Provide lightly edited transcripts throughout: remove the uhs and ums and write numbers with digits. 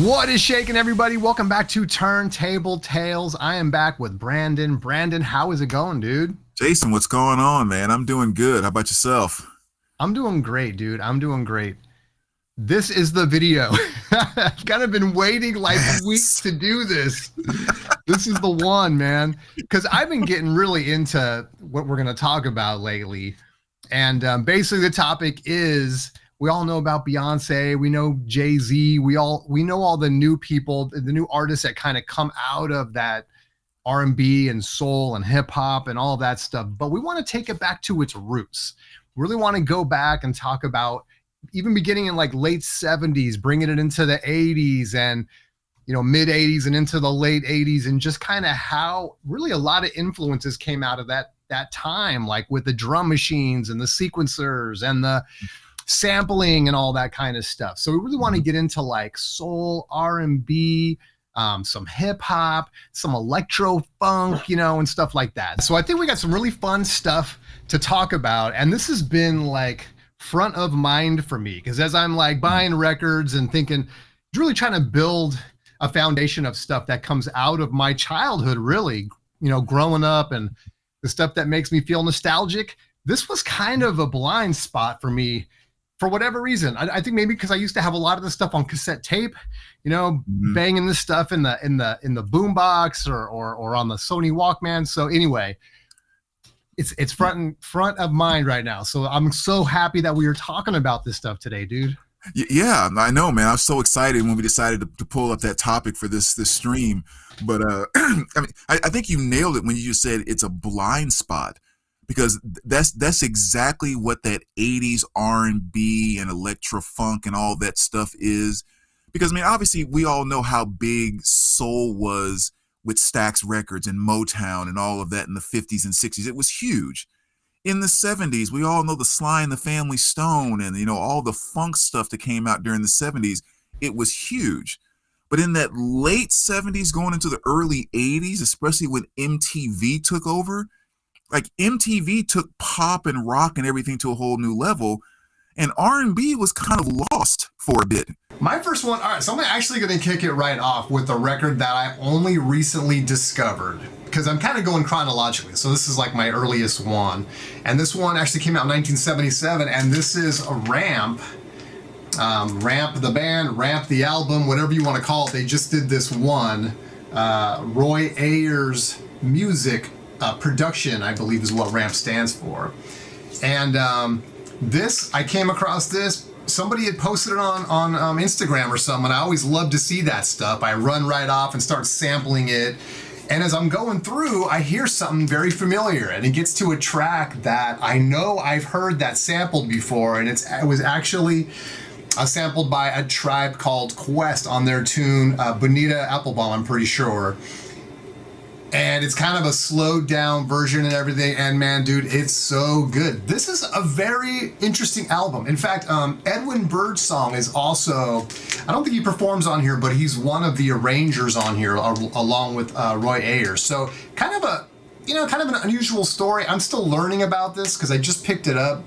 What is shaking, everybody? Welcome back to Turntable Tales. I am back with Brandon. Brandon, how is it going, dude? Jason, what's going on, man? I'm doing good. How about yourself? I'm doing great, dude. I'm doing great. This is the video. I've kind of been waiting like weeks to do this. This is the one, man, because I've been getting really into what we're going to talk about lately. And basically the topic is, we all know about Beyonce. We know Jay-Z. We know all the new people, the new artists that kind of come out of that R&B and soul and hip hop and all of that stuff. But we want to take it back to its roots. We really want to go back and talk about even beginning in like late 70s, bringing it into the 80s and, you know, mid 80s and into the late 80s, and just kind of how really a lot of influences came out of that time, like with the drum machines and the sequencers and the sampling and all that kind of stuff. So we really want to get into like soul, R&B, some hip hop, some electro funk, you know, and stuff like that. So I think we got some really fun stuff to talk about. And this has been like front of mind for me, because as I'm like buying records and thinking, really trying to build a foundation of stuff that comes out of my childhood, really, you know, growing up and the stuff that makes me feel nostalgic. This was kind of a blind spot for me for whatever reason. I think maybe because I used to have a lot of this stuff on cassette tape, you know, banging this stuff in the boombox or on the Sony Walkman. So anyway, it's front of mind right now. So I'm so happy that we are talking about this stuff today, dude. Yeah, I know, man. I was so excited when we decided to pull up that topic for this stream. But I mean, I think you nailed it when you just said it's a blind spot. Because that's exactly what that 80s R&B and electro funk and all that stuff is. Because, I mean, obviously we all know how big soul was with Stax Records and Motown and all of that in the 50s and 60s. It was huge. In the 70s, we all know the Sly and the Family Stone and, you know, all the funk stuff that came out during the 70s. It was huge. But in that late 70s going into the early 80s, especially when MTV took over, like MTV took pop and rock and everything to a whole new level, and R&B was kind of lost for a bit. My first one, all right, so I'm actually going to kick it right off with a record that I only recently discovered, because I'm kind of going chronologically. So this is like my earliest one, and this one actually came out in 1977, and this is a Ramp. Ramp the band, Ramp the album, whatever you want to call it. They just did this one, Roy Ayers music production, I believe is what Ramp stands for. And I came across this. Somebody had posted it on Instagram or something. I always love to see that stuff. I run right off and start sampling it. And as I'm going through, I hear something very familiar, and it gets to a track that I know I've heard that sampled before, and it was actually sampled by a tribe called Quest on their tune Bonita Applebaum, I'm pretty sure. And it's kind of a slowed down version and everything. And man, dude, it's so good. This is a very interesting album. In fact, Edwin Birdsong is also, I don't think he performs on here, but he's one of the arrangers on here along with Roy Ayers. So kind of an unusual story. I'm still learning about this because I just picked it up,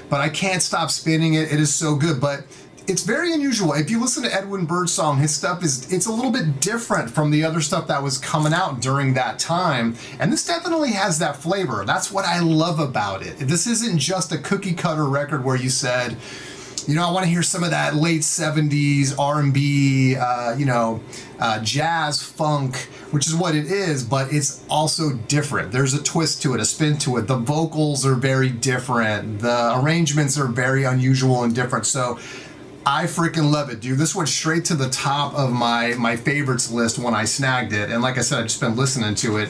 but I can't stop spinning it. It is so good. But it's very unusual. If you listen to Edwin Birdsong, his stuff it's a little bit different from the other stuff that was coming out during that time. And this definitely has that flavor. That's what I love about it. This isn't just a cookie cutter record where you said, you know, I want to hear some of that late 70s R&B, jazz funk, which is what it is, but it's also different. There's a twist to it, a spin to it. The vocals are very different. The arrangements are very unusual and different. So I freaking love it, dude. This went straight to the top of my favorites list when I snagged it. And like I said, I've just been listening to it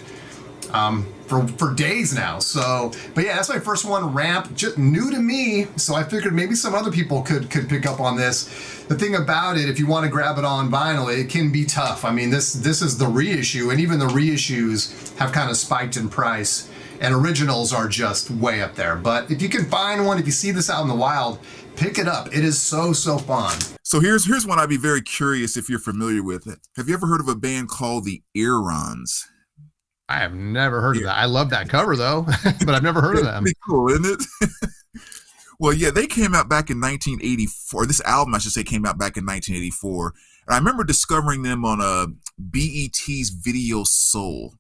for days now. So, but yeah, that's my first one, Ramp. Just new to me, so I figured maybe some other people could pick up on this. The thing about it, if you want to grab it on vinyl, it can be tough. I mean, this is the reissue, and even the reissues have kind of spiked in price, and originals are just way up there. But if you can find one, if you see this out in the wild, pick it up. It is so fun. So here's one I'd be very curious if you're familiar with it. Have you ever heard of a band called the Earons? I have never heard of that. I love that cover though, but I've never heard of them. Pretty cool, isn't it? Well, yeah, they came out back in 1984. This album, I should say, came out back in 1984. And I remember discovering them on BET's Video Soul.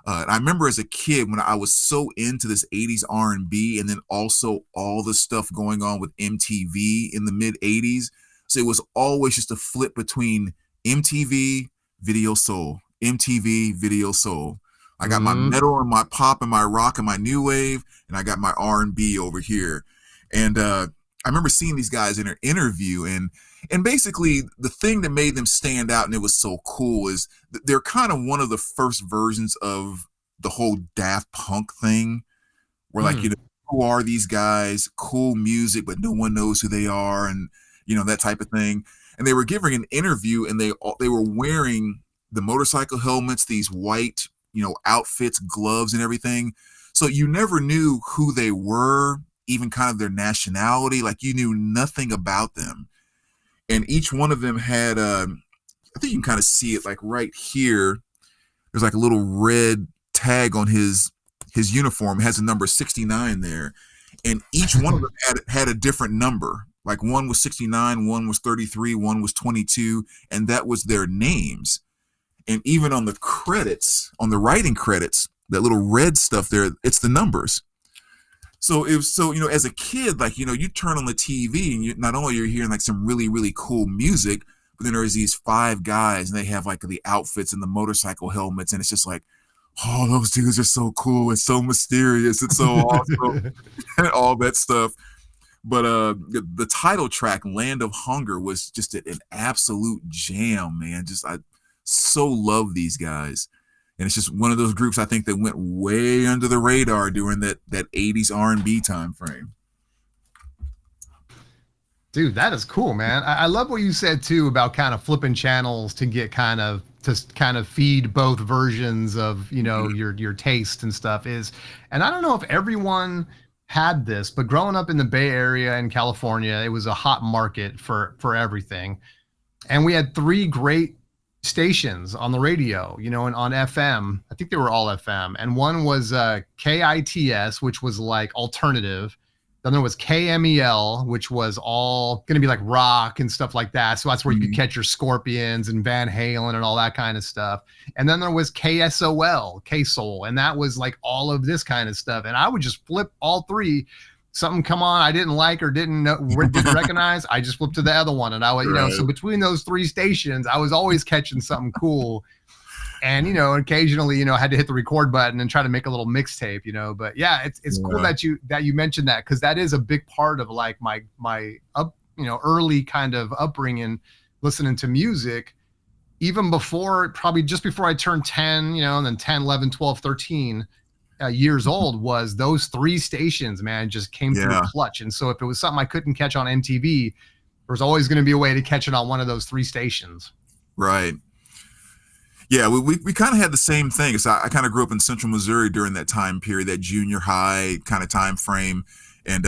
And I remember as a kid when I was so into this 80s R&B, and then also all the stuff going on with MTV in the mid 80s. So it was always just a flip between MTV, Video Soul, MTV, Video Soul. I got my metal and my pop and my rock and my new wave, and I got my R&B over here. And I remember seeing these guys in an interview, and basically the thing that made them stand out and it was so cool is they're kind of one of the first versions of the whole Daft Punk thing, where like, you know, who are these guys? Cool music, but no one knows who they are, and you know, that type of thing. And they were giving an interview, and they were wearing the motorcycle helmets, these white, you know, outfits, gloves, and everything. So you never knew who they were, even kind of their nationality. Like you knew nothing about them. And each one of them had, I think you can kind of see it like right here. There's like a little red tag on his uniform. It has a number 69 there. And each one of them had a different number. Like one was 69, one was 33, one was 22, and that was their names. And even on the credits, on the writing credits, that little red stuff there, it's the numbers. So it was, so, you know, as a kid, like, you know, you turn on the TV and not only you're hearing like some really, really cool music, but then there's these 5 guys and they have like the outfits and the motorcycle helmets. And it's just like, oh, those dudes are so cool. It's so mysterious. It's so awesome. And all that stuff. But the title track, Land of Hunger, was just an absolute jam, man. Just, I so love these guys. And it's just one of those groups I think that went way under the radar during that 80s R&B time frame. Dude, that is cool, man. I love what you said too about kind of flipping channels to get kind of feed both versions of, you know, your taste and stuff is. And I don't know if everyone had this, but growing up in the Bay Area in California, it was a hot market for everything. And we had 3 great stations on the radio, you know, and on FM. I think they were all FM. And one was KITS, which was like alternative. Then there was KMEL, which was all going to be like rock and stuff like that. So that's where you could catch your Scorpions and Van Halen and all that kind of stuff. And then there was KSOL, K-Soul, and that was like all of this kind of stuff. And I would just flip all 3. Something come on I didn't like or didn't recognize, I just flipped to the other one. And I would, you know, so between those 3 stations, I was always catching something cool. And, you know, occasionally, you know, I had to hit the record button and try to make a little mixtape, you know. But yeah, it's cool that you mentioned that, because that is a big part of like my early kind of upbringing, listening to music, even before, probably just before I turned 10, you know, and then 10, 11, 12, 13 years old, was those 3 stations, man, just came through clutch. And so if it was something I couldn't catch on MTV, there was always going to be a way to catch it on one of those 3 stations. Right. Yeah, we kind of had the same thing. So I kind of grew up in Central Missouri during that time period, that junior high kind of time frame. And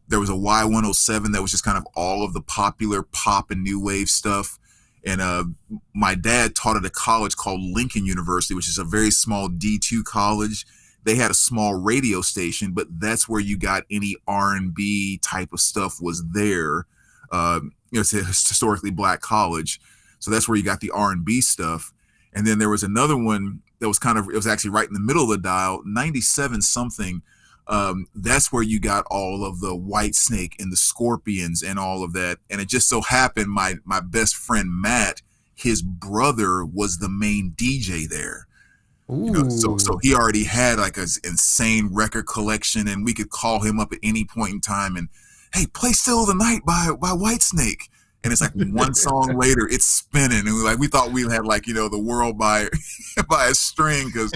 there was a Y107 that was just kind of all of the popular pop and new wave stuff. And my dad taught at a college called Lincoln University, which is a very small D2 college. They had a small radio station, but that's where you got any R&B type of stuff was there. You know, it's a historically black college. So that's where you got the R&B stuff. And then there was another one that was it was actually right in the middle of the dial, 97 something. That's where you got all of the Whitesnake and the Scorpions and all of that. And it just so happened my best friend, Matt, his brother was the main DJ there. You know, so he already had like an insane record collection, and we could call him up at any point in time and, hey, play Still of the Night by Whitesnake. And it's like one song later, it's spinning, and we thought we had like, you know, the world by a string, because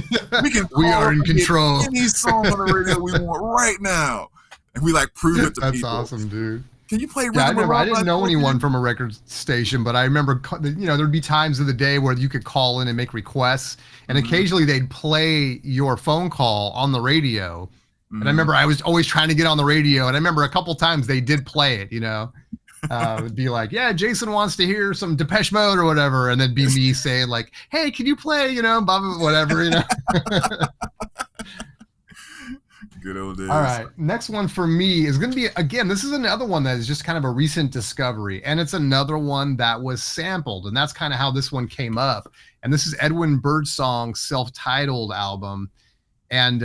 we are in control. Any song on the radio we want right now, and we like prove it to people. That's awesome, dude. Can you play? Yeah, I didn't know anyone from a record station, but I remember, you know, there'd be times of the day where you could call in and make requests, and occasionally they'd play your phone call on the radio. And I remember I was always trying to get on the radio, and I remember a couple times they did play it, you know. It'd be like, yeah, Jason wants to hear some Depeche Mode or whatever, and then be me saying like, hey, can you play, you know, blah, blah, whatever, you know. Good old All days. right. Next one for me is going to be, again, this is another one that is just kind of a recent discovery. And it's another one that was sampled. And that's kind of how this one came up. And this is Edwin Birdsong's self-titled album. And,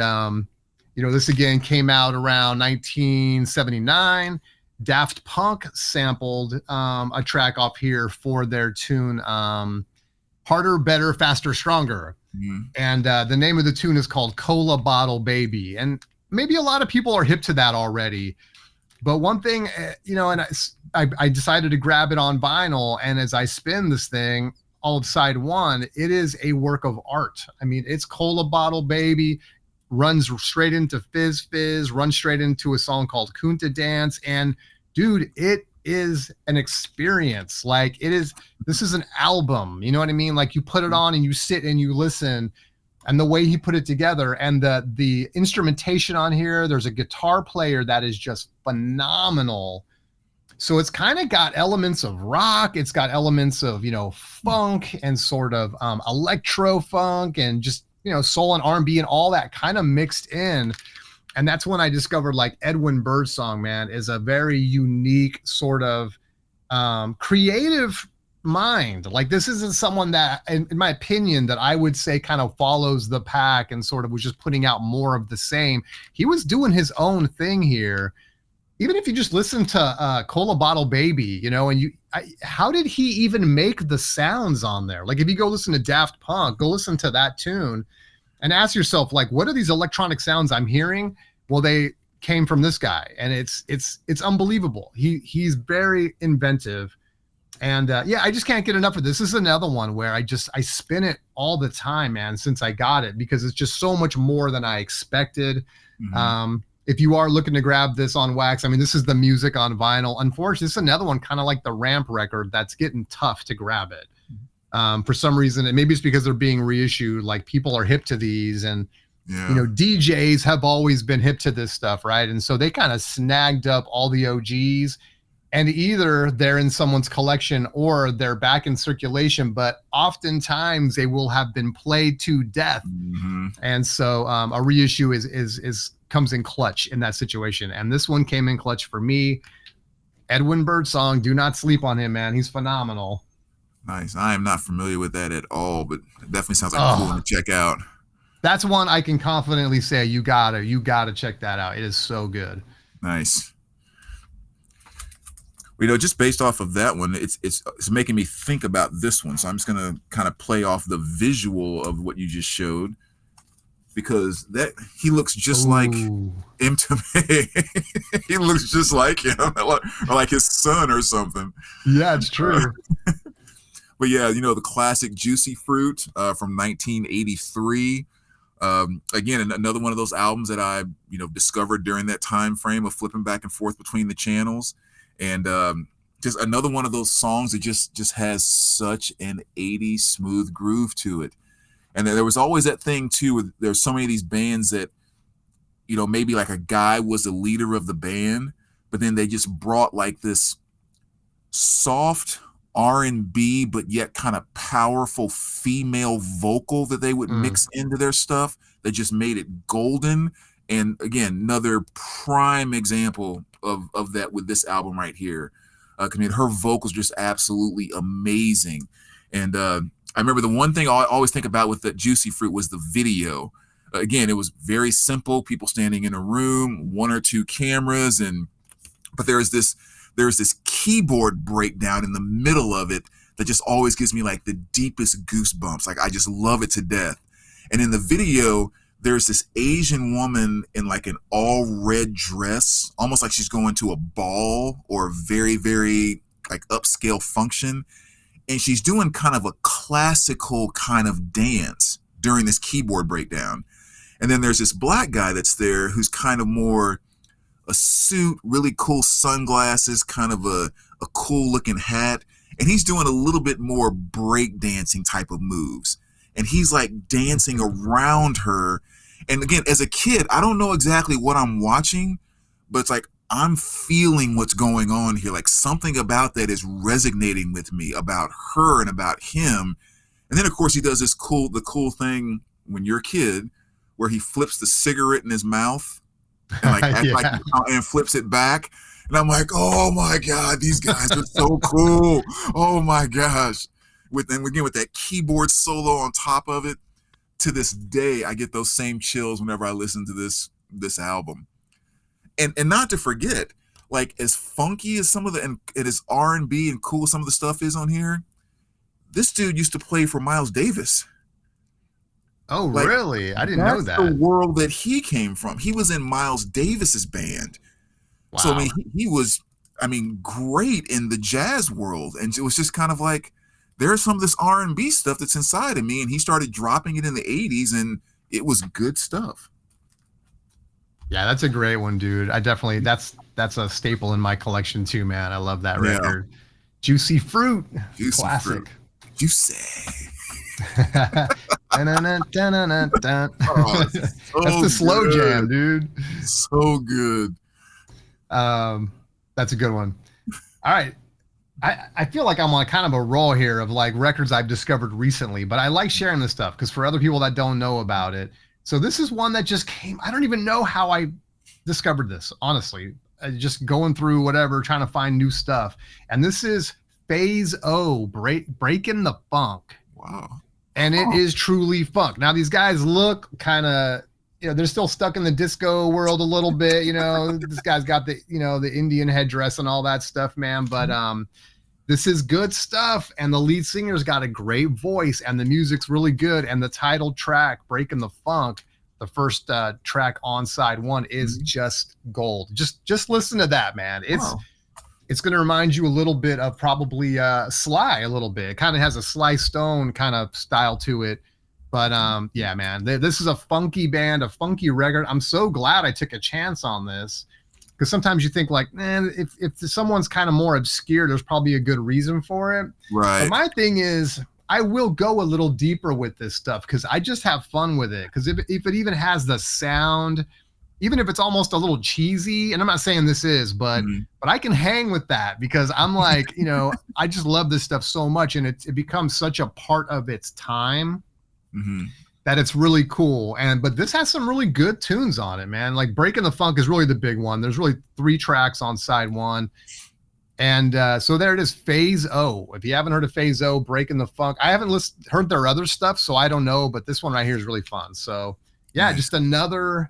this again came out around 1979. Daft Punk sampled a track off here for their tune, Harder, Better, Faster, Stronger. Mhm. And the name of the tune is called Cola Bottle Baby. And maybe a lot of people are hip to that already. But one thing, and I decided to grab it on vinyl. And as I spin this thing, all of side one, it is a work of art. I mean, it's Cola Bottle Baby, runs straight into Fizz Fizz, runs straight into a song called Kunta Dance. And dude, it is an experience. Like this is an album, you know what I mean? Like you put it on and you sit and you listen, and the way he put it together and the instrumentation on here, there's a guitar player that is just phenomenal. So it's kind of got elements of rock, it's got elements of, funk and sort of electro funk and just, soul and R&B and all that kind of mixed in. And that's when I discovered like Edwin Birdsong, man, is a very unique sort of creative mind. Like this isn't someone that, in my opinion, that I would say kind of follows the pack and sort of was just putting out more of the same. He was doing his own thing here. Even if you just listen to Cola Bottle Baby, and how did he even make the sounds on there? Like if you go listen to Daft Punk, go listen to that tune and ask yourself, like, what are these electronic sounds I'm hearing? Well, they came from this guy, and it's unbelievable. He's very inventive. And I just can't get enough of this. This is another one where I spin it all the time, man, since I got it, because it's just so much more than I expected. Mhm. If you are looking to grab this on wax, I mean, this is the music on vinyl. Unfortunately, this is another one kind of like the Ramp record that's getting tough to grab it. For some reason, and maybe it's because they're being reissued, like people are hip to these, and DJs have always been hip to this stuff, right? And so they kind of snagged up all the OGs, and either they're in someone's collection or they're back in circulation, but oftentimes they will have been played to death. Mhm. And so a reissue is comes in clutch in that situation. And this one came in clutch for me. Edwin Birdsong, do not sleep on him, man. He's phenomenal. Nice. I am not familiar with that at all, but it definitely sounds like a cool one to check out. That's one I can confidently say you gotta check that out. It is so good. Nice. Just based off of that one, it's making me think about this one. So I'm just gonna kind of play off the visual of what you just showed, because that he looks just like Mtume. He looks just like him, or like his son or something. Yeah, it's true. But yeah, the classic Juicy Fruit from 1983. Again, another one of those albums that I discovered during that time frame of flipping back and forth between the channels, and just another one of those songs that just has such an 80s smooth groove to it. And there was always that thing too, with there's so many of these bands that maybe like a guy was the leader of the band, but then they just brought like this soft R&B but yet kind of powerful female vocal that they would mix into their stuff that just made it golden. And again, another prime example of that with this album right here. I mean, her vocals just absolutely amazing. And I remember the one thing I always think about with the Juicy Fruit was the video. Again, it was very simple, people standing in a room, one or two cameras, but there's this keyboard breakdown in the middle of it that just always gives me like the deepest goosebumps. Like I just love it to death. And in the video, there's this Asian woman in like an all red dress, almost like she's going to a ball or a very, very like upscale function. And she's doing kind of a classical kind of dance during this keyboard breakdown. And then there's this black guy that's there who's kind of more a suit, really cool sunglasses, kind of a cool looking hat. And he's doing a little bit more break dancing type of moves. And he's like dancing around her. And again, as a kid, I don't know exactly what I'm watching, but it's like I'm feeling what's going on here. Like something about that is resonating with me, about her and about him. And then of course he does the cool thing when you're a kid where he flips the cigarette in his mouth and like act like Yeah. and flips it back. And I'm like, oh my God, these guys are so cool. Oh my gosh. With that keyboard solo on top of it, to this day, I get those same chills whenever I listen to this album. And not to forget, like as funky as some of the and it is R&B and cool some of the stuff is on here, this dude used to play for Miles Davis. Oh, Like really? I didn't know that's the that. world that he came from. He was in Miles Davis's band. So I mean, Wow. he was, I mean, great in the jazz world, and it was just kind of like there's some of this R&B stuff that's inside of me, and he started dropping it in the '80s, and it was good stuff. Yeah, that's a great one, dude. I definitely that's a staple in my collection too, man. I love that Yeah, record. Juicy Fruit, juicy fruit, classic. juicy. Dun-dun-dun-dun-dun-dun. Oh, That's so the slow good, jam, dude. so good. Um, that's a good one. All right. I feel like I'm on kind of a roll here of like records I've discovered recently, but I like sharing this stuff because for other people that don't know about it. So this is one that just came. I don't even know how I discovered this, honestly. Just going through whatever, trying to find new stuff. And this is Phase O, Breaking the Funk. Wow. And it Oh, is truly funk. Now these guys look kind of, they're still stuck in the disco world a little bit. This guy's got the Indian headdress and all that stuff, man. But this is good stuff, and the lead singer's got a great voice, and the music's really good. And the title track, "Breaking the Funk," the first track on side one, is just gold. Just listen to that, man. wow. It's going to remind you a little bit of probably Sly a little bit. It kind of has a Sly Stone kind of style to it. But yeah, man, this is a funky band, a funky record. I'm so glad I took a chance on this because sometimes you think like, man, if someone's kind of more obscure, there's probably a good reason for it. But Right. my thing is, I will go a little deeper with this stuff because I just have fun with it. Because if it even has the sound, even if it's almost a little cheesy, and I'm not saying this is, but Mhm. I can hang with that because I'm like, I just love this stuff so much, and it becomes such a part of its time Mhm. that it's really cool. But this has some really good tunes on it, man. Like Breaking the Funk is really the big one. There's really 3 tracks on side one. And so there it is, Phase O. If you haven't heard of Phase O, Breaking the Funk, I haven't heard their other stuff, so I don't know, but this one right here is really fun. So yeah, Nice. just another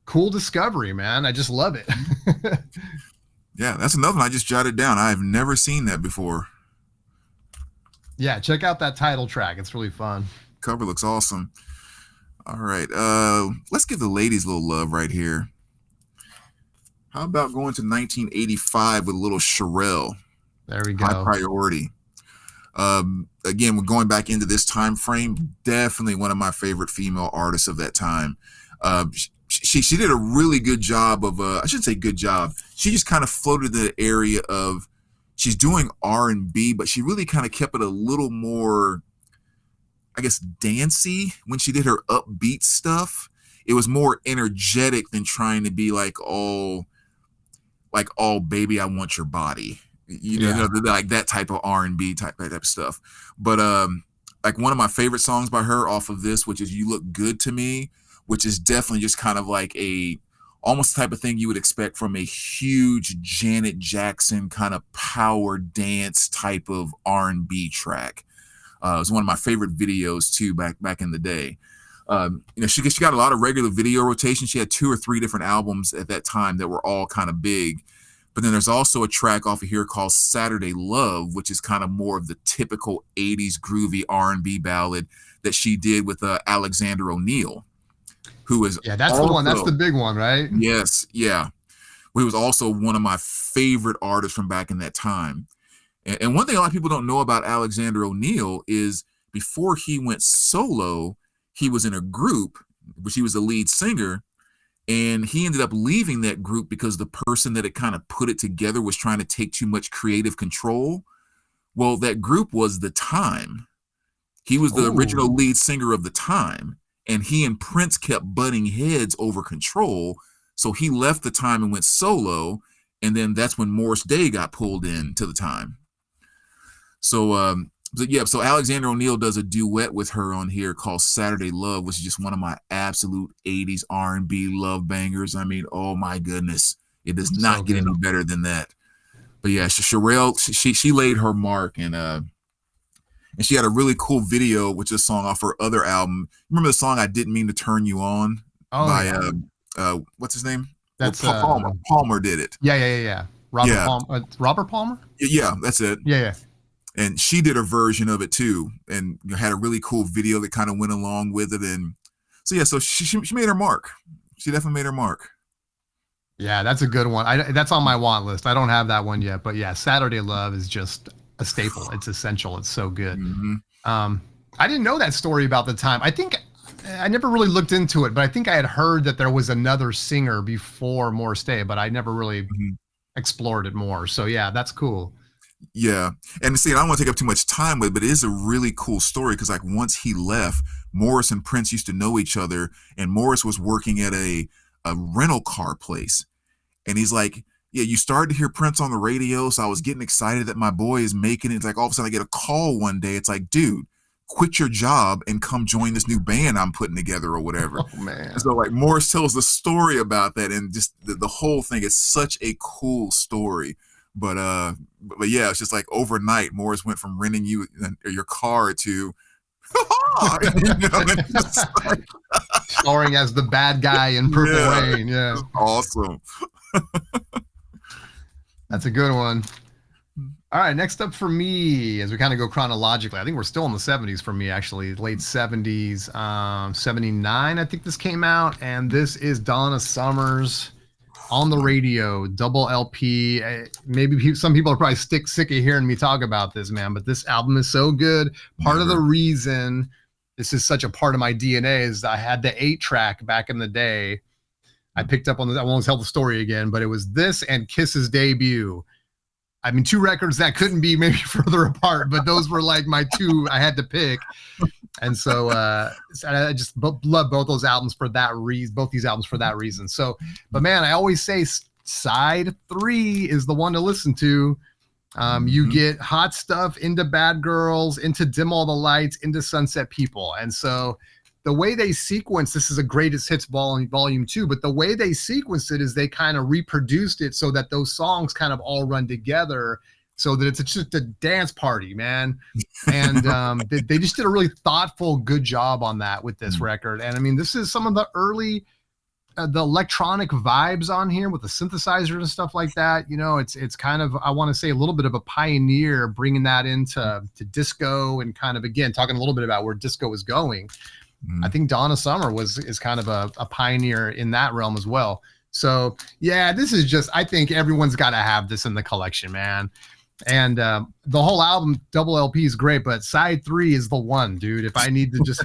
cool discovery, man. I just love it. Yeah, that's another one I just jotted down. I've never seen that before. Yeah, check out that title track. It's really fun. Cover looks awesome. All right, let's give the ladies a little love right here. How about going to 1985 with a little Sherelle, There we High go. Priority. Again, we're going back into this time frame. Definitely one of my favorite female artists of that time. She did a really good job of I shouldn't say good job. She just kind of floated the area of she's doing R&B, but she really kind of kept it a little more, I guess, dancey when she did her upbeat stuff. It was more energetic than trying to be like all baby, I want your body. Yeah. Like that type of R&B type of stuff. But like one of my favorite songs by her off of this, which is You Look Good to Me, which is definitely just kind of like almost the type of thing you would expect from a huge Janet Jackson kind of power dance type of R&B track. It was one of my favorite videos too back in the day. She got a lot of regular video rotation. She had 2 or 3 different albums at that time that were all kind of big. But then there's also a track off of here called Saturday Love, which is kind of more of the typical 80s groovy R&B ballad that she did with Alexander O'Neal, who is Yeah, that's the one. That's also, the big one, right? yes, yeah, who was also one of my favorite artists from back in that time. And one thing a lot of people don't know about Alexander O'Neal is before he went solo, he was in a group, which he was the lead singer, and he ended up leaving that group because the person that had kind of put it together was trying to take too much creative control. Well, that group was The Time. He was the Oh, original lead singer of The Time, and he and Prince kept butting heads over control. So he left The Time and went solo, and then that's when Morris Day got pulled in to The Time. So So Alexander O'Neal does a duet with her on here called Saturday Love, which is just one of my absolute 80s R&B love bangers. I mean, oh my goodness. It does not So get good. any better than that. But yeah, Sherelle, she laid her mark, and she had a really cool video with this song off her other album. Remember the song "I Didn't Mean to Turn You On" Oh by yeah. what's his name? That's Palmer. Palmer did it. Yeah. Yeah, Robert Palmer? yeah, that's it. Yeah. And she did a version of it too, and had a really cool video that kind of went along with it. And so yeah, so she made her mark. She definitely made her mark. Yeah, that's a good one. That's on my want list. I don't have that one yet, but yeah, Saturday Love is just a staple. It's essential. It's so good. Mm-hmm. I didn't know that story about the time. I think I never really looked into it, but I think I had heard that there was another singer before Morris Day, but I never really explored it more. So yeah, that's cool. Yeah, and see, I don't want to take up too much time with it, but it is a really cool story because like once he left, Morris and Prince used to know each other, and Morris was working at a rental car place. And he's like, yeah, you started to hear Prince on the radio. So I was getting excited that my boy is making it. It's like all of a sudden I get a call one day. It's like, dude, quit your job and come join this new band I'm putting together or whatever. Oh, man. And so like Morris tells the story about that, and just the whole thing is such a cool story. But yeah, it's just like overnight, Morris went from renting you your car to like, starring as the bad guy in Purple Rain. Yeah, awesome. That's a good one. All right, next up for me, as we kind of go chronologically, I think we're still in the 70s for me, actually, late 70s, 79, I think this came out, and this is Donna Summers on the radio, double LP. Maybe some people are probably sick of hearing me talk about this, man, but this album is so good. Part of the reason this is such a part of my DNA is I had the 8-track back in the day. I picked up on I won't tell the story again, but it was this and Kiss's debut. I mean, 2 records that couldn't be maybe further apart, but those were like my 2 I had to pick. And so I just love both those albums for that reason, both these albums for that reason. So, but man, I always say side 3 is the one to listen to. You get Hot Stuff, Into Bad Girls, into Dim All the Lights, into Sunset People. And so the way they sequence, this is a greatest hits volume 2, but the way they sequence it is they kind of reproduced it so that those songs kind of all run together so that it's just a dance party, man. And they just did a really thoughtful, good job on that with this record. And I mean, this is some of the early, the electronic vibes on here with the synthesizer and stuff like that. You know, it's kind of, I want to say a little bit of a pioneer bringing that into disco and kind of, again, talking a little bit about where disco is going. I think Donna Summer is kind of a pioneer in that realm as well. So yeah, this is just, I think everyone's got to have this in the collection, man. And the whole album, double LP, is great, but side 3 is the one, dude. If I need to just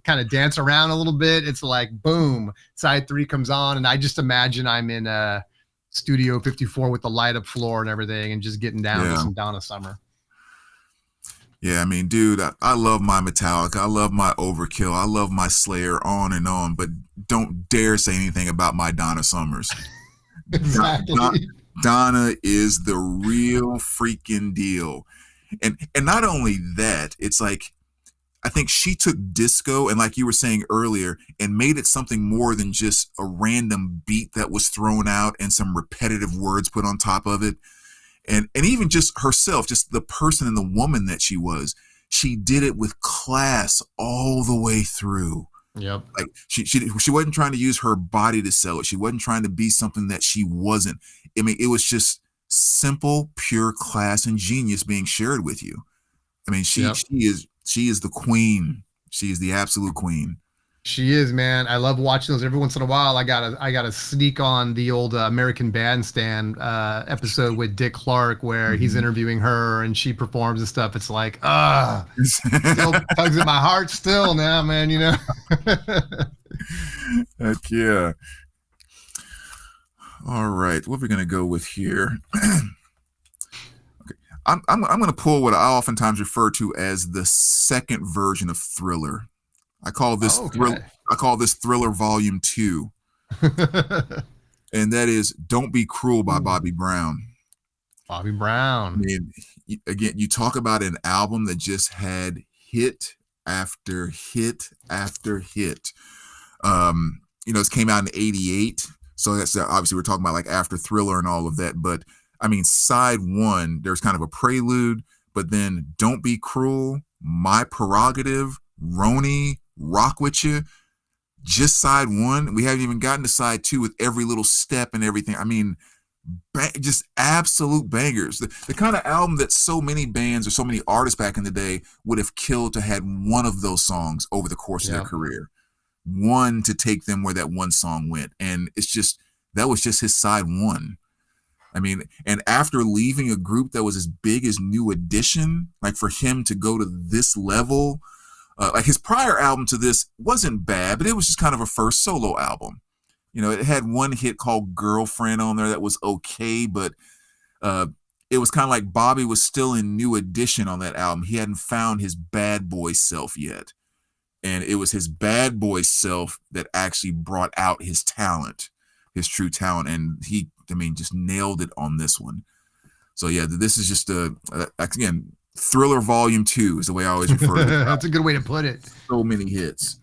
kind of dance around a little bit, it's like boom, side 3 comes on, and I just imagine I'm in Studio 54 with the light up floor and everything, and just getting down to some Donna Summer. Yeah, I mean, dude, I love my Metallica. I love my Overkill. I love my Slayer, on and on, but don't dare say anything about my Donna Summers. Exactly. Donna is the real freaking deal. And not only that, it's like, I think she took disco and, like you were saying earlier, and made it something more than just a random beat that was thrown out and some repetitive words put on top of it. And even just herself, just the person and the woman that she was, she did it with class all the way through. Yep. Like she wasn't trying to use her body to sell it. She wasn't trying to be something that she wasn't. I mean, it was just simple, pure class and genius being shared with you. I mean, she is the queen. She is the absolute queen. She is, man. I love watching those every once in a while. I gotta sneak on the old American Bandstand episode with Dick Clark where he's interviewing her and she performs and stuff. It's like, still tugs at my heart still now, man, you know. Heck yeah. All right, what are we gonna go with here? Okay. I'm gonna pull what I oftentimes refer to as the second version of Thriller. I call this Thriller Volume 2. And that is Don't Be Cruel by Bobby Brown. Bobby I Brown. mean, again, you talk about an album that just had hit after hit after hit. It came out in '88, so that's obviously we're talking about like after Thriller and all of that. But I mean, side one, there's kind of a prelude, but then Don't Be Cruel, My Prerogative, Roni, Rock With You. Just side one. We haven't even gotten to side two with every little step and everything. I mean, just absolute bangers. The kind of album that so many bands or so many artists back in the day would have killed to had one of those songs over the course of their career. One to take them where that one song went. And that was just his side one. I mean, and after leaving a group that was as big as New Edition, like for him to go to this level, like his prior album to this wasn't bad, but it was just kind of a first solo album. It had one hit called Girlfriend on there that was okay, but it was kind of like Bobby was still in New Edition on that album. He hadn't found his bad boy self yet. And it was his bad boy self that actually brought out his talent, his true talent. And he, just nailed it on this one. So yeah, this is just again, Thriller Volume 2 is the way I always refer to it. That's a good way to put it. So many hits.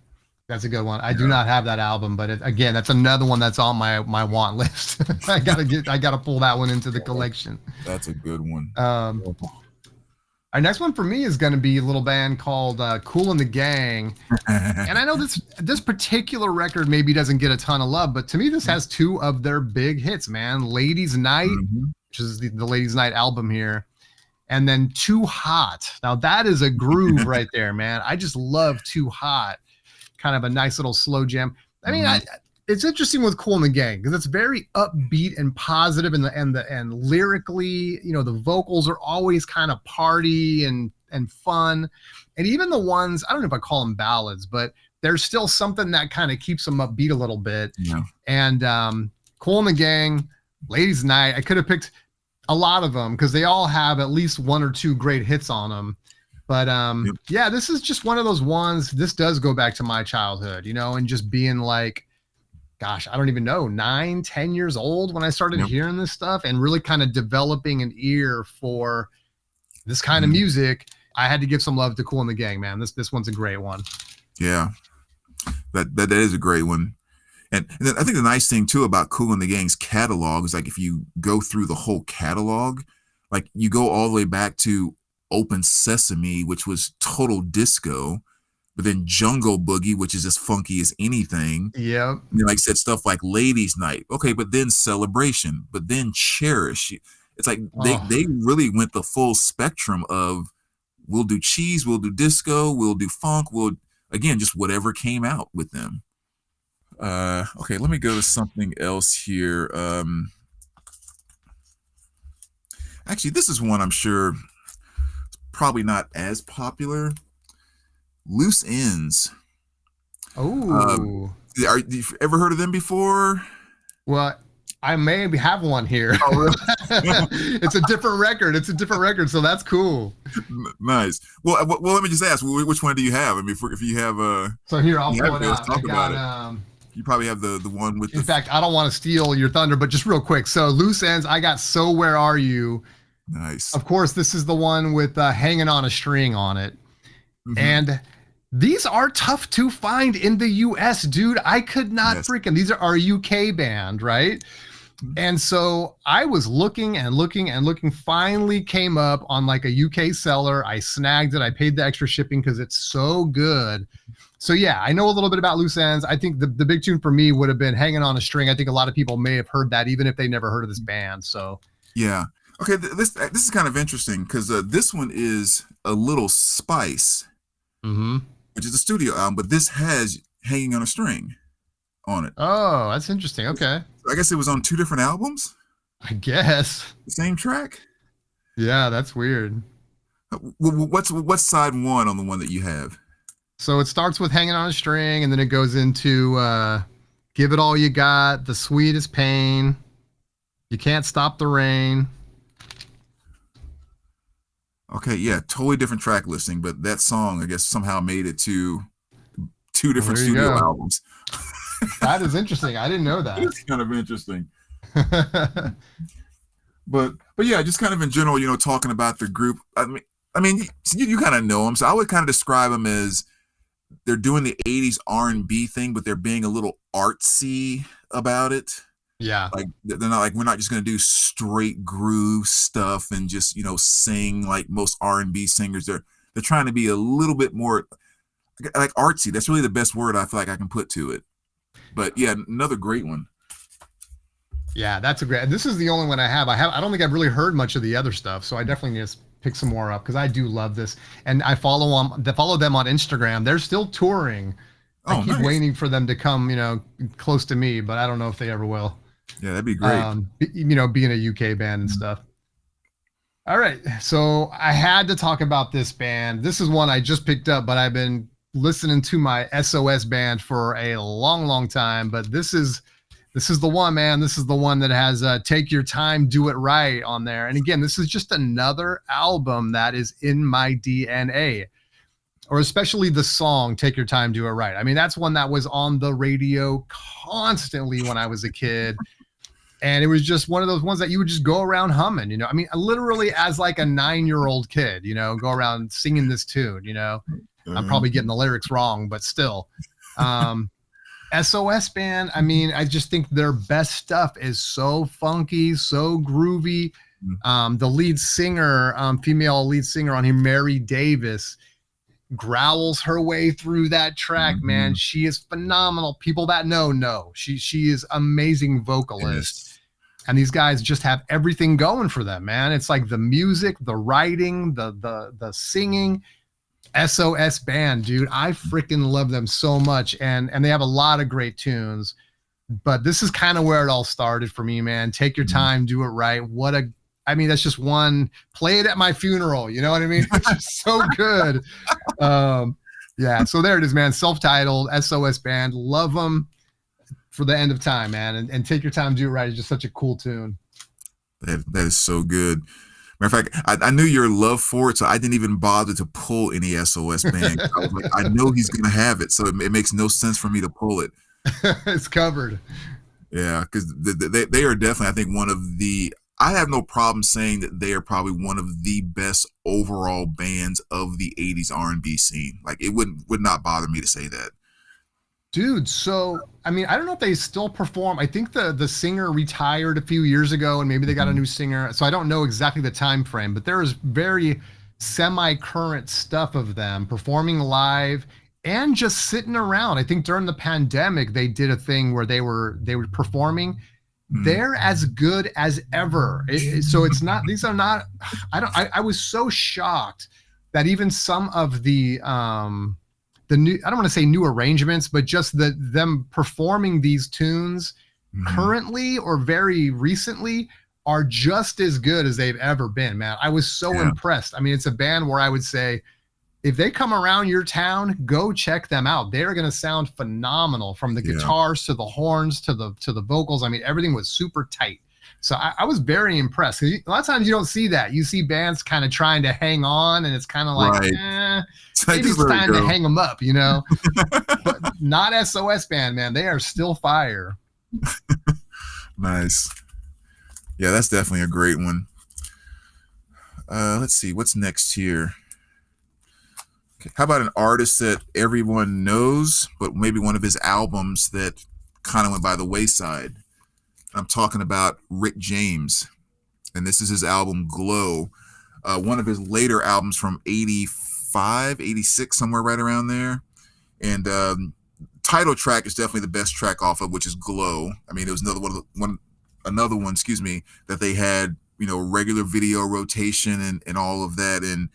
That's a good one. I do not have that album, but again, that's another one that's on my want list. I gotta pull that one into the collection. That's a good one. Our next one for me is going to be a little band called Kool and the Gang. And I know this particular record maybe doesn't get a ton of love, but to me, this has two of their big hits, man. Ladies Night, which is the Ladies Night album here, and then Too Hot. Now, that is a groove right there, man. I just love Too Hot. Kind of a nice little slow jam. I mean, it's interesting with Kool and the Gang because it's very upbeat and positive, and lyrically, the vocals are always kind of party and fun, and even the ones, I don't know if I call them ballads, but there's still something that kind of keeps them upbeat a little bit. Yeah. And Kool and the Gang, Ladies Night, I could have picked a lot of them because they all have at least one or two great hits on them. But yeah, this is just one of those ones. This does go back to my childhood, and just being like, gosh, I don't even know, 9, 10 years old when I started hearing this stuff and really kind of developing an ear for this kind of music. I had to give some love to Kool and the Gang, man. This one's a great one. Yeah, that is a great one. And then I think the nice thing too about Kool and the Gang's catalog is like if you go through the whole catalog, like you go all the way back to Open Sesame, which was total disco, but then Jungle Boogie, which is as funky as anything. Yeah. Like said stuff like Ladies Night. Okay, but then Celebration, but then Cherish. It's like they really went the full spectrum of we'll do cheese, we'll do disco, we'll do funk, again, just whatever came out with them. Okay, let me go to something else here. Actually, this is one I'm sure probably not as popular. Loose Ends. Oh, have you ever heard of them before? Well, I may have one here. Oh, really? It's a different record, so that's cool. Nice. Well, let me just ask, which one do you have? I mean, if you have so here I'll pull it out. Let's talk about it. You probably have the one with. In fact, I don't want to steal your thunder, but just real quick. So Loose Ends, I got So Where Are You? Nice. Of course, this is the one with Hanging on a String on it. And these are tough to find in the US, dude. I could not these are our UK band, right? And so I was looking and looking and looking, finally came up on like a UK seller. I snagged it. I paid the extra shipping because it's so good. So yeah, I know a little bit about Loose Ends. I think the big tune for me would have been Hanging on a String. I think a lot of people may have heard that even if they never heard of this band. So yeah. Okay, this is kind of interesting because this one is a Little Spice, which is a studio album, but this has Hanging on a String on it. Oh, that's interesting. Okay. So I guess it was on two different albums? I guess. The same track? Yeah, that's weird. What's side one on the one that you have? So it starts with Hanging on a String, and then it goes into Give It All You Got, The Sweetest Pain, You Can't Stop the Rain. Okay, yeah, totally different track listing, but that song, I guess, somehow made it to two different studio albums. That is interesting. I didn't know that. It's kind of interesting. But yeah, just kind of in general, talking about the group. I mean, you kind of know them, so I would kind of describe them as they're doing the '80s R&B thing, but they're being a little artsy about it. Yeah. Like they're not like, we're not just gonna do straight groove stuff and just sing like most R&B singers. They're trying to be a little bit more like artsy. That's really the best word I feel like I can put to it. But yeah, another great one. Yeah, that's a great. This is the only one I have. I don't think I've really heard much of the other stuff, so I definitely need to pick some more up because I do love this. And I follow them on Instagram. They're still touring. I Oh, keep nice. waiting for them to come, close to me, but I don't know if they ever will. Yeah, that'd be great. Being a UK band and stuff. All right, so I had to talk about this band. This is one I just picked up, but I've been listening to my SOS Band for a long, long time. But this is the one, man. This is the one that has Take Your Time, Do It Right on there. And again, this is just another album that is in my DNA, or especially the song Take Your Time, Do It Right. I mean, that's one that was on the radio constantly when I was a kid. And it was just one of those ones that you would just go around humming, I mean, literally as like a 9-year-old kid, go around singing this tune. I'm probably getting the lyrics wrong, but still. SOS Band, I mean, I just think their best stuff is so funky, so groovy. The lead singer, female lead singer on here, Mary Davis, growls her way through that track, man. She is phenomenal. People that know. She is amazing vocalist. Yes. And these guys just have everything going for them, man. It's like the music, the writing, the singing. SOS Band, dude. I freaking love them so much. And they have a lot of great tunes. But this is kind of where it all started for me, man. Take your time, do it right. That's just one. Play it at my funeral. You know what I mean? It's just so good. Yeah. So there it is, man. Self-titled SOS Band. Love them for the end of time, man. And Take Your Time, Do It Right is just such a cool tune. That is so good. Matter of fact, I knew your love for it, so I didn't even bother to pull any SOS Band. I was like, I know he's gonna have it, so it makes no sense for me to pull it. It's covered. Yeah, because they are definitely, I think, one of the. I have no problem saying that they are probably one of the best overall bands of the '80s R&B scene. Like, it would not bother me to say that. Dude, so I mean, I don't know if they still perform. I think the singer retired a few years ago, and maybe they got a new singer. So I don't know exactly the time frame, but there is very semi-current stuff of them performing live and just sitting around. I think during the pandemic, they did a thing where they were performing. They're as good as ever. So it's not. These are not. I was so shocked that even some of the new, I don't want to say new arrangements, but just them performing these tunes currently or very recently are just as good as they've ever been, man. I was so impressed. I mean, it's a band where I would say, if they come around your town, go check them out. They're going to sound phenomenal, from the guitars to the horns to the vocals. I mean, everything was super tight. So I was very impressed. A lot of times you don't see that. You see bands kind of trying to hang on, and it's kind of like, maybe it's time to hang them up, But not SOS Band, man. They are still fire. Nice. Yeah, that's definitely a great one. Let's see. What's next here? Okay. How about an artist that everyone knows, but maybe one of his albums that kind of went by the wayside? I'm talking about Rick James, and this is his album Glow, one of his later albums from 85, 86, somewhere right around there. And title track is definitely the best track off of, which is Glow. I mean, it was another one, that they had, regular video rotation and all of that. And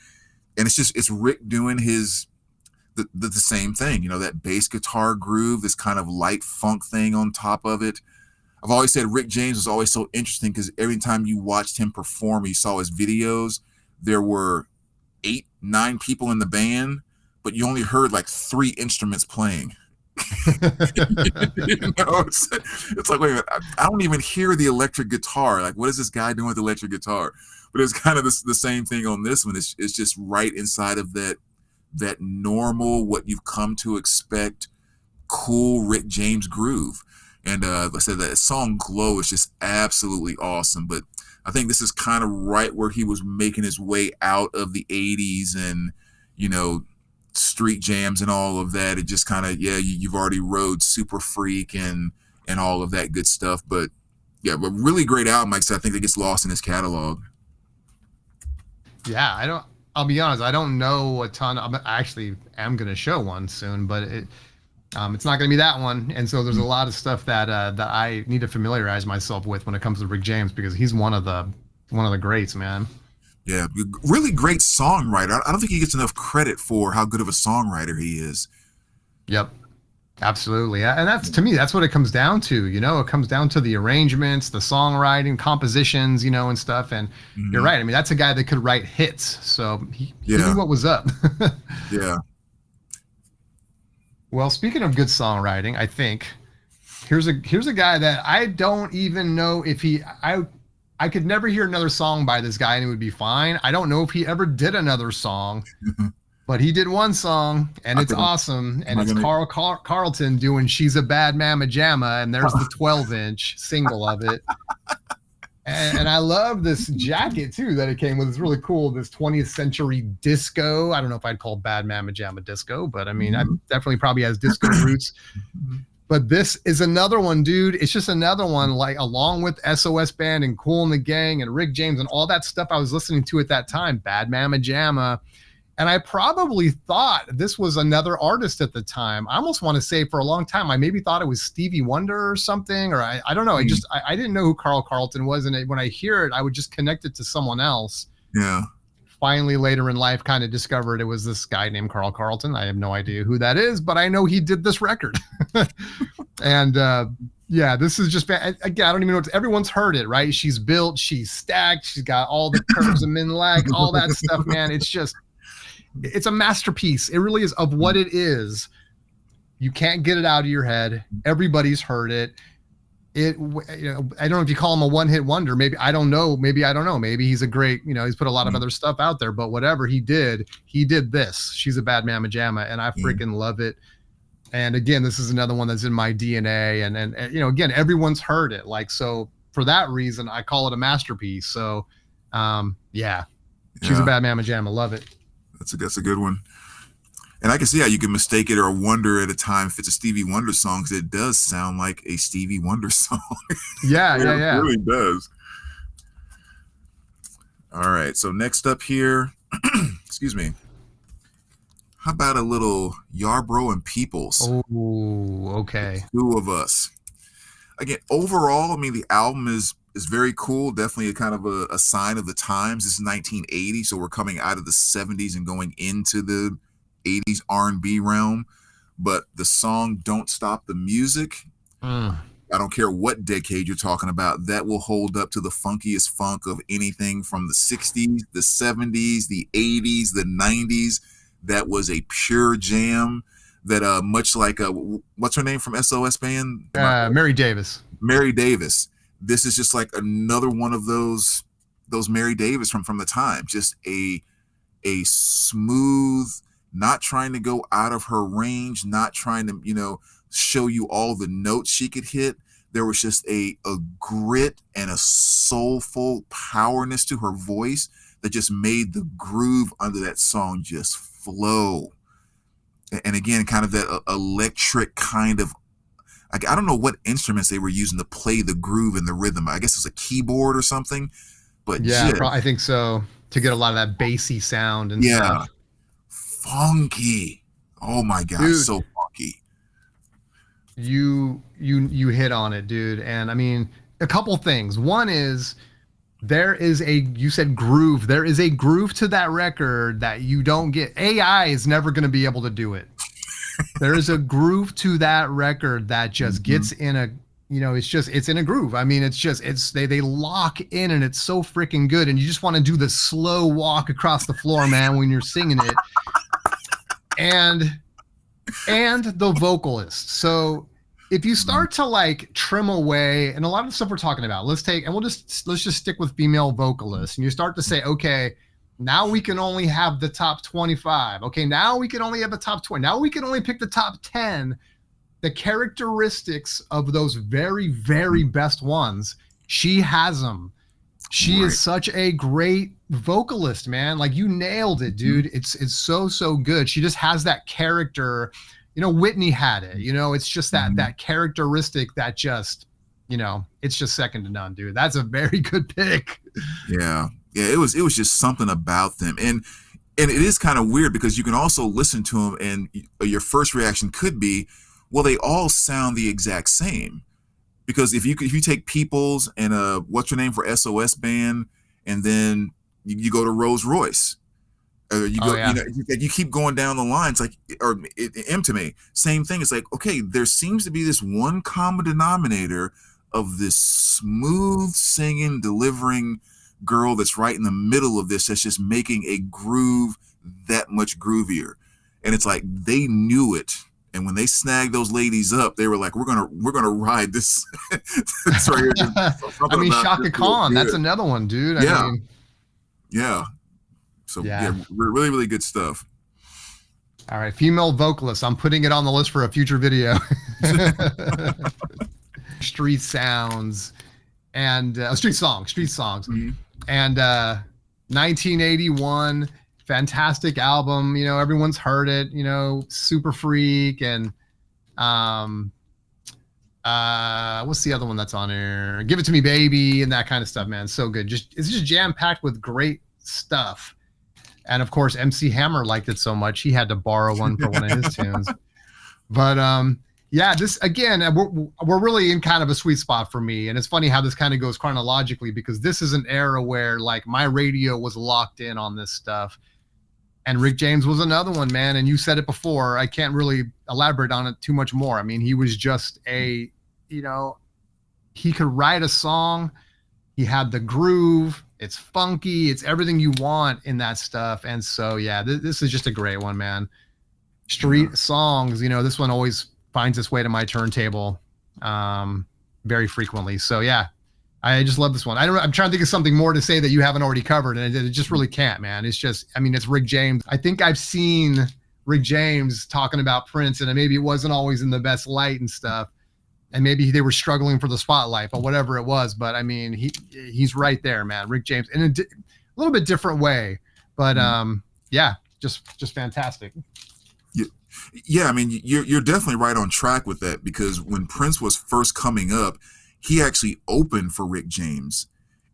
it's Rick doing the same thing, that bass guitar groove, this kind of light funk thing on top of it. I've always said Rick James was always so interesting because every time you watched him perform, you saw his videos, there were 8, 9 people in the band, but you only heard like 3 instruments playing. It's like, wait a minute, I don't even hear the electric guitar. Like, what is this guy doing with the electric guitar? But it's kind of the same thing on this one. It's just right inside of that normal, what you've come to expect, cool Rick James groove. And like I said, that song Glow is just absolutely awesome. But I think this is kind of right where he was making his way out of the 80s and, you know, street jams and all of that. It just kind of, yeah, you've already rode Super Freak and all of that good stuff. But yeah, but really great album. Like I said, I think it gets lost in his catalog. Yeah, I'll be honest, I don't know a ton. I actually am going to show one soon, but it's not going to be that one. And so there's a lot of stuff that I need to familiarize myself with when it comes to Rick James, because he's one of the greats, man. Yeah, really great songwriter. I don't think he gets enough credit for how good of a songwriter he is. Yep. Absolutely. And that's, to me, that's what it comes down to. You know, it comes down to the arrangements, the songwriting, compositions, you know, and stuff. And you're right. I mean, that's a guy that could write hits. So he knew what was up. Yeah. Well, speaking of good songwriting, I think here's a guy that I don't even know if I could never hear another song by this guy and it would be fine. I don't know if he ever did another song. But he did one song, and it's awesome, and it's Carlton doing "She's a Bad Mama Jamma," and there's the 12-inch single of it. And I love this jacket too that it came with. It's really cool. This 20th century disco. I don't know if I'd call Bad Mama Jamma disco, but I mean, I definitely probably has disco roots. But this is another one, dude. It's just another one, like along with SOS Band and Kool and the Gang and Rick James and all that stuff I was listening to at that time. Bad Mama Jamma. And I probably thought this was another artist at the time. I almost want to say for a long time, I maybe thought it was Stevie Wonder or something, or I don't know. I didn't know who Carlton was. And when I hear it, I would just connect it to someone else. Yeah. Finally, later in life, kind of discovered it was this guy named Carlton. I have no idea who that is, but I know he did this record. And yeah, this is just, again, I don't even know. Everyone's heard it, right? She's built, she's stacked, she's got all the curves and min lag, all that stuff, man. It's a masterpiece. It really is, of what it is. You can't get it out of your head. Everybody's heard it. I don't know if you call him a one-hit wonder. Maybe I don't know. Maybe he's a great, he's put a lot of other stuff out there, but whatever he did this. She's a Bad Mama Jamma, and I freaking love it. And again, this is another one that's in my DNA. And again, everyone's heard it. Like, so for that reason, I call it a masterpiece. So, yeah. She's a Bad Mama Jamma. Love it. That's a good one. And I can see how you can mistake it or wonder at a time if it's a Stevie Wonder song, because it does sound like a Stevie Wonder song. Yeah. It really does. All right. So next up here, excuse me. How about a little Yarbrough and Peoples? Oh, okay. The two of us. Again, overall, I mean, the album is very cool. Definitely a kind of a sign of the times. This is 1980, so we're coming out of the 70s and going into the 80s R&B realm. But the song "Don't Stop the Music," I don't care what decade you're talking about, that will hold up to the funkiest funk of anything from the 60s, the 70s, the 80s, the 90s. That was a pure jam. That much like what's her name from SOS Band? Mary Davis. Mary Davis. This is just like another one of those Mary Davis from the time. Just a smooth, not trying to go out of her range, not trying to show you all the notes she could hit. There was just a grit and a soulful powerness to her voice that just made the groove under that song just flow. And again, kind of that electric kind of, I don't know what instruments they were using to play the groove and the rhythm. I guess it was a keyboard or something. But yeah, I think so, to get a lot of that bassy sound and stuff. Funky. Oh my God, dude, so funky. You hit on it, dude. And I mean, a couple things. One is, you said groove. There is a groove to that record that you don't get. AI is never going to be able to do it. There is a groove to that record that just gets in a, it's in a groove. I mean, they lock in, and it's so freaking good. And you just want to do the slow walk across the floor, man, when you're singing it. And the vocalist. So if you start to like trim away, and a lot of the stuff we're talking about, let's just stick with female vocalists, and you start to say, okay, now we can only have the top 25. Okay, now we can only have the top 20. Now we can only pick the top 10. The characteristics of those very, very best ones, she has them. She is such a great vocalist, man. Like you nailed it, dude. It's so good. She just has that character. You know, Whitney had it. You know, it's just that characteristic that just, you know, it's just second to none, dude. That's a very good pick. Yeah. Yeah, it was just something about them. And it is kind of weird because you can also listen to them and your first reaction could be, well, they all sound the exact same. Because if you take Peoples and what's your name for SOS Band, and then you go to Rolls Royce, you go, you keep going down the lines, like, or Mtume, same thing. It's like, okay, there seems to be this one common denominator of this smooth singing, delivering girl that's right in the middle of this, that's just making a groove that much groovier. And it's like they knew it. And when they snagged those ladies up, they were like, "We're gonna ride this." Sorry, I mean, Shaka Khan. That's another one, dude. I mean, yeah. So yeah, really, really good stuff. All right, female vocalist. I'm putting it on the list for a future video. Street sounds and street songs, and 1981. Fantastic album, you know, everyone's heard it, you know, Super Freak and what's the other one that's on here? Give It to Me Baby and that kind of stuff, man. So good. It's just jam-packed with great stuff. And of course, MC Hammer liked it so much he had to borrow one for one of his tunes. But yeah, this again, we're really in kind of a sweet spot for me. And it's funny how this kind of goes chronologically because this is an era where like my radio was locked in on this stuff. And Rick James was another one, man. And you said it before. I can't really elaborate on it too much more. I mean, he was just you know, he could write a song. He had the groove. It's funky. It's everything you want in that stuff. And so, yeah, this is just a great one, man. Street songs, you know, this one always finds its way to my turntable very frequently. So, yeah. I just love this one. I'm trying to think of something more to say that you haven't already covered, and it just really can't, man. It's just, I mean, it's Rick James. I think I've seen Rick James talking about Prince, and maybe it wasn't always in the best light and stuff, and maybe they were struggling for the spotlight or whatever it was. But I mean, he's right there, man. Rick James in a little bit different way, but yeah, just fantastic. Yeah, I mean, you're definitely right on track with that because when Prince was first coming up, he actually opened for Rick James.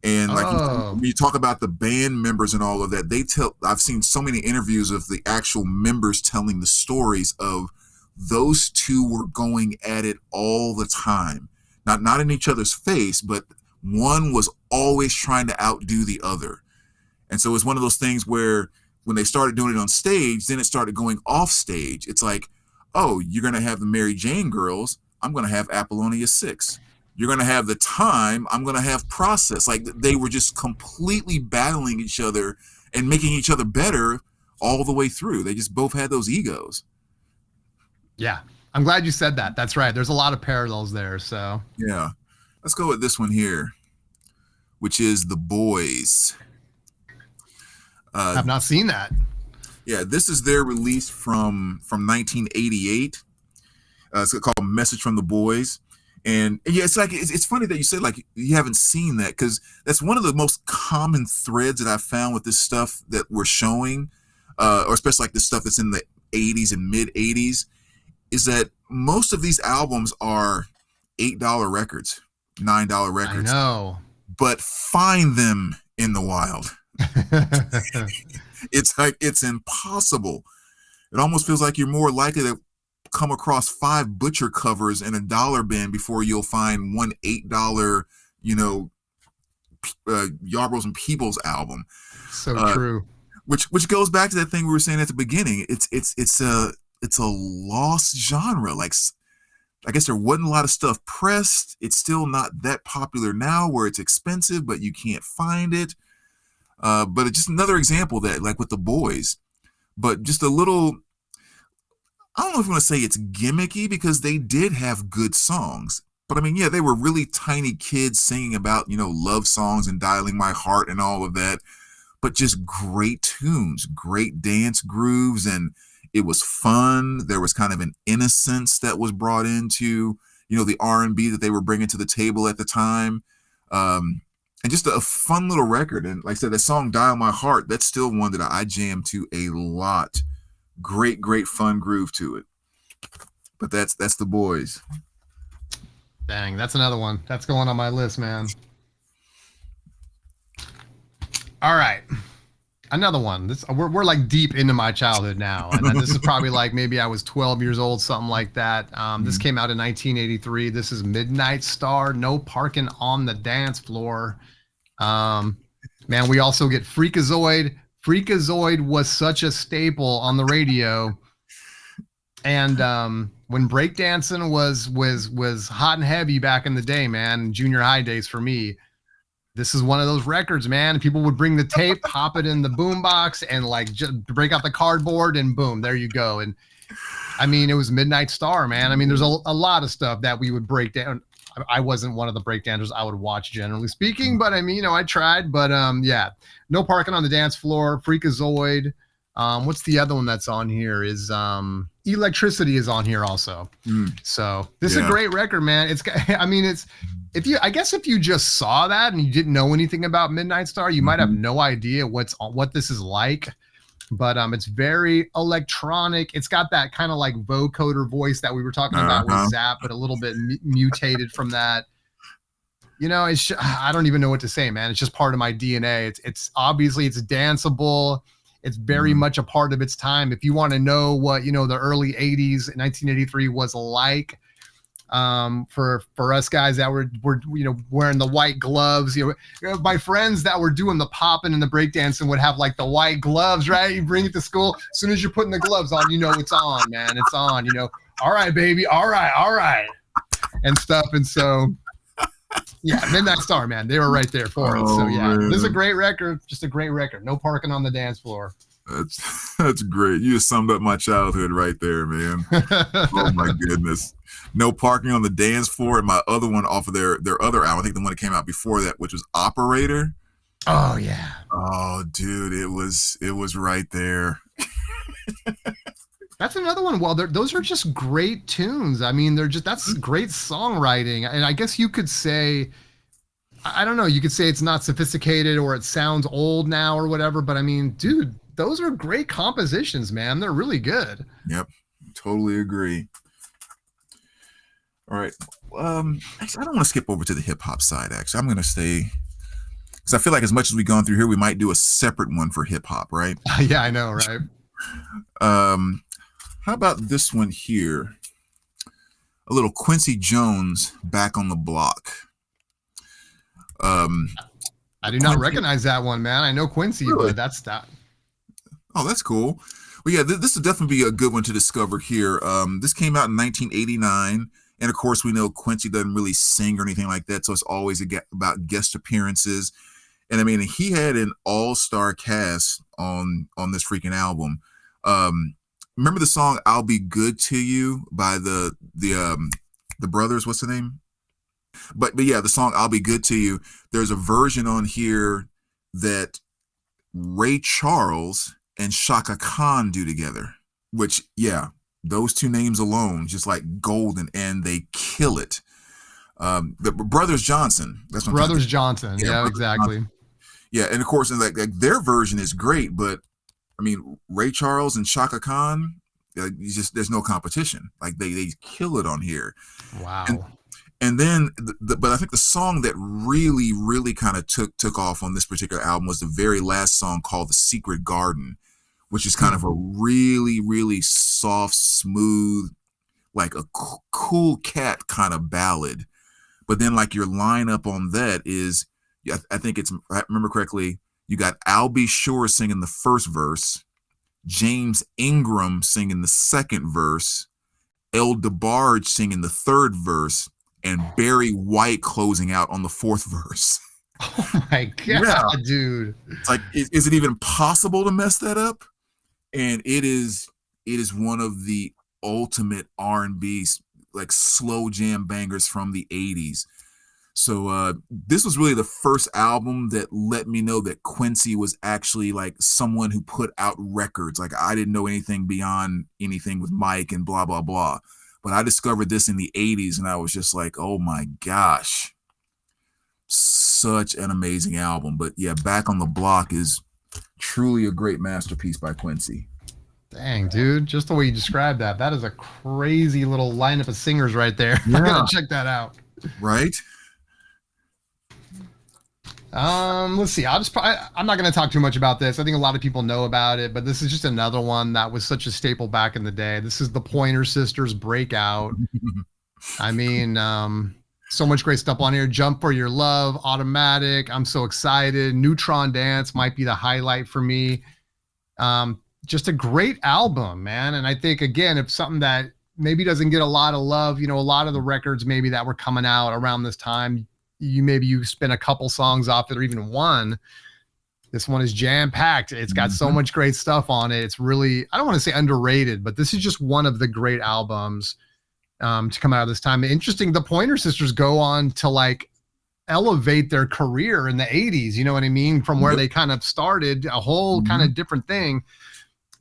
And like when you talk about the band members and all of that, I've seen so many interviews of the actual members telling the stories of those two were going at it all the time. Not in each other's face, but one was always trying to outdo the other. And so it's one of those things where when they started doing it on stage, then it started going off stage. It's like, oh, you're going to have the Mary Jane girls. I'm going to have Apollonia 6. You're going to have the Time. I'm going to have Process. Like they were just completely battling each other and making each other better all the way through. They just both had those egos. Yeah. I'm glad you said that. That's right. There's a lot of parallels there. So yeah, let's go with this one here, which is The Boys. I've not seen that. Yeah, this is their release from 1988. It's called Message from the Boys. And yeah, it's like it's funny that you said like you haven't seen that because that's one of the most common threads that I found with this stuff that we're showing, or especially like the stuff that's in the 80s and mid 80s, is that most of these albums are $8 records, $9 records. I know, but find them in the wild. It's like it's impossible. It almost feels like you're more likely to come across 5 Butcher covers in a dollar bin before you'll find one $8, Yarbrough's and Peoples album. So true. Which goes back to that thing we were saying at the beginning. It's a lost genre. Like I guess there wasn't a lot of stuff pressed. It's still not that popular now where it's expensive, but you can't find it. But it's just another example that like with The Boys, but just a little, I don't know if you want to say it's gimmicky because they did have good songs, but I mean, yeah, they were really tiny kids singing about, love songs and Dialing My Heart and all of that, but just great tunes, great dance grooves. And it was fun. There was kind of an innocence that was brought into, the R&B that they were bringing to the table at the time. And and just a fun little record. And like I said, that song "Dial My Heart," that's still one that I jam to a lot. Great fun groove to it. But that's the boys. Dang, that's another one that's going on my list, man. All right, another one. We're like deep into my childhood now, and this is probably like maybe I was 12 years old, something like that. This came out in 1983. This is Midnight Star, "No Parking on the Dance Floor." Man, we also get Freakazoid. Freakazoid was such a staple on the radio, and when breakdancing was hot and heavy back in the day, man, junior high days for me. This is one of those records, man. People would bring the tape, pop it in the boombox, and like just break out the cardboard, and boom, there you go. And I mean, it was Midnight Star, man. I mean, there's a lot of stuff that we would break down. I wasn't one of the breakdancers I would watch, generally speaking, but I mean, I tried. But yeah, "No Parking on the Dance Floor," Freakazoid. What's the other one that's on here? Is Electricity is on here also. So this is a great record, man. It's, I mean, it's, I guess if you just saw that and you didn't know anything about Midnight Star, you might have no idea what this is like. But it's very electronic. It's got that kind of like vocoder voice that we were talking about with Zap, but a little bit mutated from that. You know, it's I don't even know what to say, man. It's just part of my DNA. It's obviously it's danceable. It's very much a part of its time. If you want to know what, you know, the early 80s, 1983 was like, for us guys that were you know, wearing the white gloves, you know, my friends that were doing the popping and the breakdancing would have like the white gloves, right? You bring it to school. As soon as you're putting the gloves on, you know, it's on, man. It's on, you know, all right, baby. All right. And stuff. And so, yeah, Midnight Star, man. They were right there for it. So yeah, man. This is a great record. Just a great record. No Parking on the Dance Floor. That's great. You just summed up my childhood right there, man. Oh my goodness. "No Parking on the Dance Floor," and my other one off of their other album, I think the one that came out before that, which was "Operator." Oh yeah. Oh dude, it was right there. That's another one. Well, those are just great tunes. I mean, that's great songwriting. And I guess you could say, I don't know, you could say it's not sophisticated or it sounds old now or whatever, but I mean, dude, those are great compositions, man. They're really good. Yep. Totally agree. All right. Actually, I don't want to skip over to the hip hop side. Actually, I'm going to stay, because I feel like as much as we've gone through here, we might do a separate one for hip hop, right? Yeah, I know, right? How about this one here? A little Quincy Jones, "Back on the Block." I do not recognize that one, man. I know Quincy, really? But that's that. Oh, that's cool. Well, yeah, this would definitely be a good one to discover here. This came out in 1989. And of course, we know Quincy doesn't really sing or anything like that. So it's always about guest appearances. And I mean, he had an all-star cast on this freaking album. Remember the song "I'll Be Good to You" by the brothers? What's the name? But yeah, the song "I'll Be Good to You." There's a version on here that Ray Charles and Shaka Khan do together, which, yeah, those two names alone, just like golden, and they kill it. The Brothers Johnson. That's what Brothers Johnson. Yeah, exactly. Johnson. Yeah, and of course, and like their version is great, but I mean, Ray Charles and Shaka Khan, there's no competition. Like they kill it on here. Wow. And then, but I think the song that really kind of took off on this particular album was the very last song called "The Secret Garden," which is kind of a really soft, smooth, like a cool cat kind of ballad. But then, like, your lineup on that is, I think it's, I remember correctly, you got Al B. Sure singing the first verse, James Ingram singing the second verse, El DeBarge singing the third verse, and Barry White closing out on the fourth verse. Oh my God, dude. It's like, is it even possible to mess that up? And it is one of the ultimate R&B, like, slow jam bangers from the 80s. So this was really the first album that let me know that Quincy was actually like someone who put out records. Like, I didn't know anything beyond anything with Mike and blah, blah, blah. But I discovered this in the 80s and I was just like, oh my gosh. such an amazing album. But yeah, Back on the Block is truly a great masterpiece by Quincy. Dang, dude, just the way you described that, that is a crazy little lineup of singers right there. Yeah. I gotta check that out. Right? Let's see. I'm not going to talk too much about this. I think a lot of people know about it, but this is just another one that was such a staple back in the day. This is the Pointer Sisters Breakout. I mean, so much great stuff on here. Jump for Your Love, Automatic, I'm So Excited, Neutron Dance might be the highlight for me. Just a great album, man. And I think, again, if something that maybe doesn't get a lot of love, you know, a lot of the records maybe that were coming out around this time, you spin a couple songs off it or even one. This one is jam-packed. It's got so much great stuff on it. It's really, I don't want to say underrated, but this is just one of the great albums to come out of this time. Interesting, the Pointer Sisters go on to like elevate their career in the 80s, you know what I mean? From where they kind of started, a whole kind of different thing.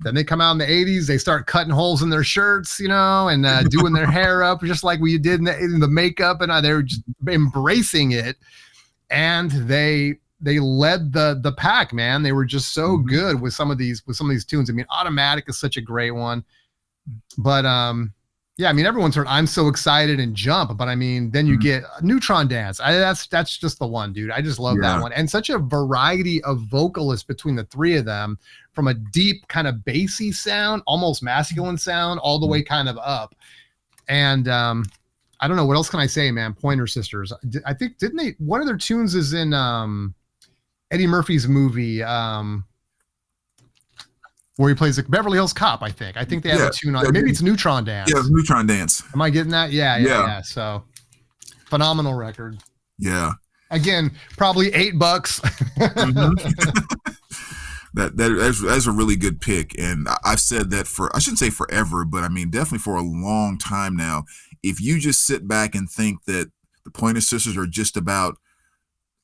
Then they come out in the 80s, they start cutting holes in their shirts, you know, and doing their hair up just like we did in the makeup, and they were just embracing it. And they led the pack, man. They were just so good with some of these tunes. I mean, Automatic is such a great one. But yeah, I mean, everyone's heard I'm So Excited and Jump, but I mean, then you get Neutron Dance. That's just the one, dude. I just love that one. And such a variety of vocalists between the three of them, from a deep kind of bassy sound, almost masculine sound, all the way kind of up. And I don't know, what else can I say, man? Pointer Sisters. I think, didn't they, one of their tunes is in Eddie Murphy's movie, where he plays the Beverly Hills Cop, I think. I think they have a tune on. Maybe it's Neutron Dance. Yeah, Neutron Dance. Am I getting that? Yeah. So, phenomenal record. Yeah. Again, probably $8. That's a really good pick. And I've said that I shouldn't say forever, but I mean, definitely for a long time now. If you just sit back and think that the Pointer Sisters are just about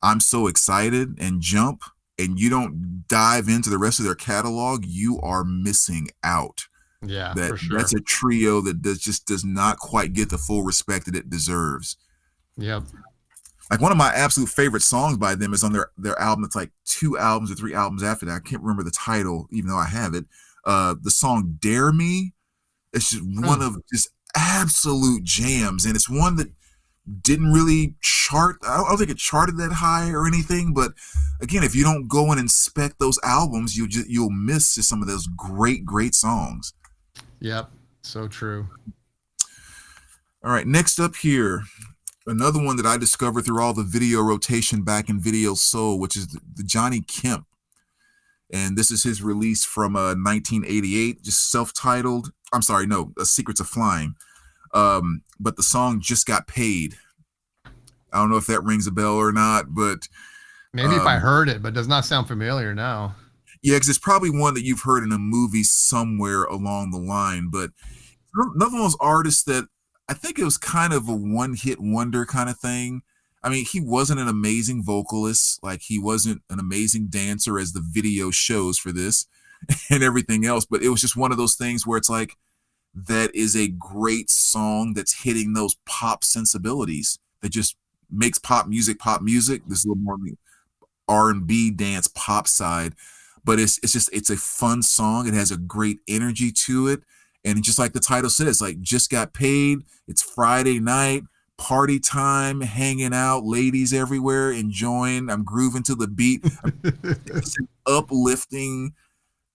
I'm So Excited and Jump, and you don't dive into the rest of their catalog, you are missing out. Yeah, for sure. That's a trio that does not quite get the full respect that it deserves. Yep. Like, one of my absolute favorite songs by them is on their album. It's like 2 albums or 3 albums after that. I can't remember the title, even though I have it. The song Dare Me. It's just one of just absolute jams. And it's one that didn't really chart. I don't think it charted that high or anything. But again, if you don't go and inspect those albums, you'll miss just some of those great songs. Yep. So true. All right. Next up here, another one that I discovered through all the video rotation back in Video Soul, which is the Johnny Kemp. And this is his release from 1988, just self-titled. I'm sorry, no, Secrets of Flying. But the song Just Got Paid. I don't know if that rings a bell or not, but maybe if I heard it, but does not sound familiar now. Yeah, because it's probably one that you've heard in a movie somewhere along the line. But another one of those artists that I think it was kind of a one-hit wonder kind of thing. I mean, he wasn't an amazing vocalist, like he wasn't an amazing dancer as the video shows for this and everything else, but it was just one of those things where it's like, that is a great song that's hitting those pop sensibilities that just makes pop music. This is a little more R&B dance pop side, but it's a fun song. It has a great energy to it. And just like the title says, like, just got paid. It's Friday night, party time, hanging out, ladies everywhere, enjoying. I'm grooving to the beat. It's an uplifting.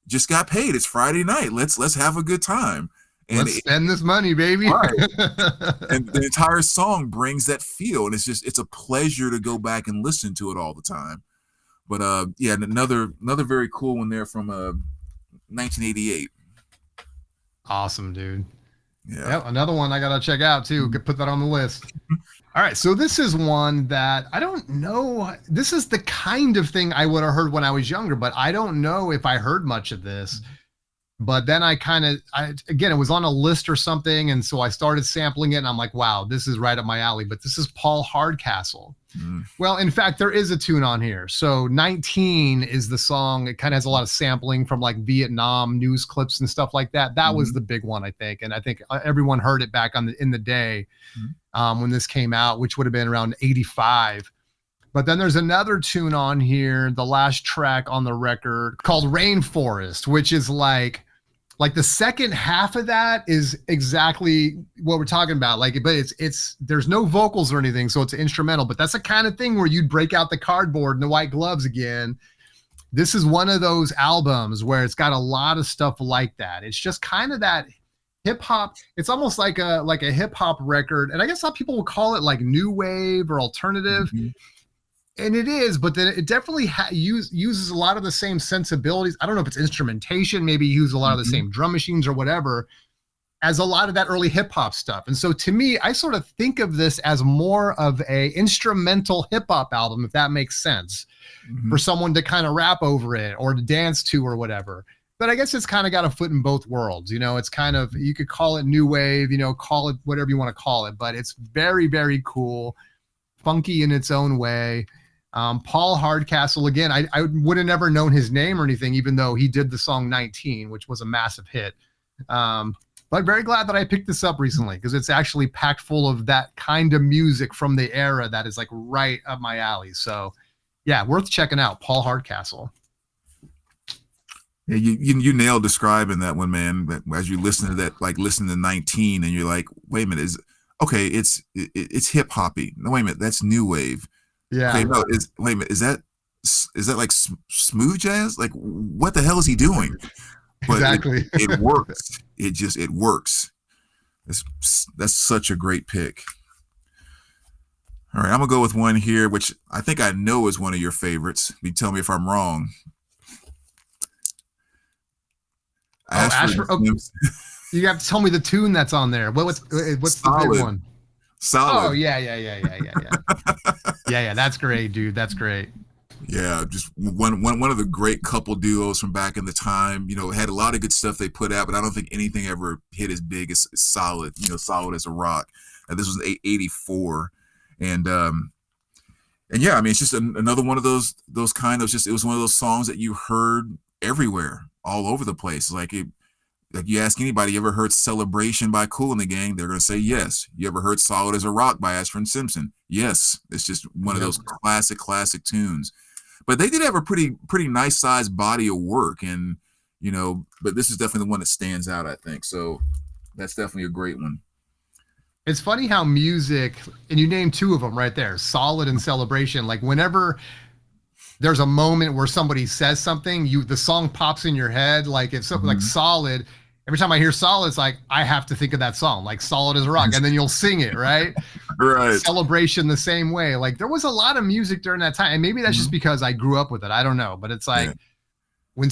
Just got paid. It's Friday night. Let's have a good time. And let's spend this money, baby. Right. And the entire song brings that feel, and it's a pleasure to go back and listen to it all the time. But yeah, another very cool one there from 1988. Awesome, dude. Yeah. Yep, another one I gotta check out too. Could put that on the list. All right, so this is one that I don't know. This is the kind of thing I would have heard when I was younger, but I don't know if I heard much of this. But then again, it was on a list or something, and so I started sampling it, and I'm like, wow, this is right up my alley. But this is Paul Hardcastle. Well, in fact, there is a tune on here. So 19 is the song. It kind of has a lot of sampling from like Vietnam news clips and stuff like that. That was the big one, I think. And I think everyone heard it back in the day when this came out, which would have been around 85. But then there's another tune on here, the last track on the record called Rainforest, which is like the second half of that is exactly what we're talking about. Like, but it's there's no vocals or anything, so it's instrumental. But that's the kind of thing where you'd break out the cardboard and the white gloves again. This is one of those albums where it's got a lot of stuff like that. It's just kind of that hip hop. It's almost like a hip hop record, and I guess some people will call it like new wave or alternative. Mhm. And it is, but then it definitely uses a lot of the same sensibilities. I don't know if it's instrumentation, maybe use a lot of the same drum machines or whatever, as a lot of that early hip hop stuff. And so to me, I sort of think of this as more of a instrumental hip hop album, if that makes sense, for someone to kind of rap over it or to dance to or whatever. But I guess it's kind of got a foot in both worlds. You know, it's kind of, you could call it new wave, you know, call it whatever you want to call it, but it's very, very cool, funky in its own way. Paul Hardcastle, again, I would have never known his name or anything, even though he did the song 19, which was a massive hit. But very glad that I picked this up recently because it's actually packed full of that kind of music from the era that is like right up my alley. So yeah, worth checking out, Paul Hardcastle. Yeah, you nailed describing that one, man. But as you listen to that, like listen to 19 and you're like, wait a minute, it's hip hoppy. No, wait a minute, that's new wave. Yeah. Okay, no, wait a minute, is that like smooth jazz? Like, what the hell is he doing? But exactly. it works. It works. That's such a great pick. All right, I'm gonna go with one here, which I think I know is one of your favorites. You tell me if I'm wrong. Ashford. Oh, you have to tell me the tune that's on there. What's the big one? Solid. Oh yeah. Yeah. That's great, dude. That's great. Yeah, just one of the great couple duos from back in the time. You know, had a lot of good stuff they put out, but I don't think anything ever hit as big as Solid. You know, Solid as a Rock. And this was 84, and yeah, I mean, it's just another one of those kind of just. It was one of those songs that you heard everywhere, all over the place. Like you ask anybody, you ever heard Celebration by Kool and the Gang? They're going to say yes. You ever heard Solid as a Rock by Ashford and Simpson? Yes. It's just one of those classic tunes. But they did have a pretty nice sized body of work, and you know, but this is definitely the one that stands out, I think. So that's definitely a great one. It's funny how music, and you named two of them right there, Solid and Celebration. Like whenever there's a moment where somebody says something, the song pops in your head. Like if something like Solid, every time I hear Solid, it's like I have to think of that song, like Solid as a Rock, and then you'll sing it, right? Right. Celebration the same way. Like there was a lot of music during that time, and maybe that's just because I grew up with it. I don't know, but it's like when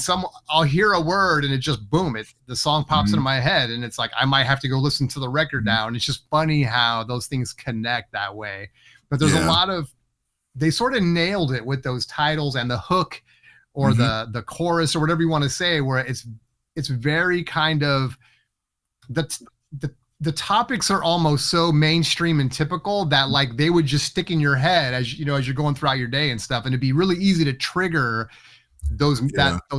I'll hear a word and it just boom, the song pops into my head, and it's like I might have to go listen to the record now. And it's just funny how those things connect that way. But there's a lot of, they sort of nailed it with those titles and the hook or the chorus or whatever you want to say, where it's very kind of the topics are almost so mainstream and typical that like they would just stick in your head as you know, as you're going throughout your day and stuff. And it'd be really easy to trigger those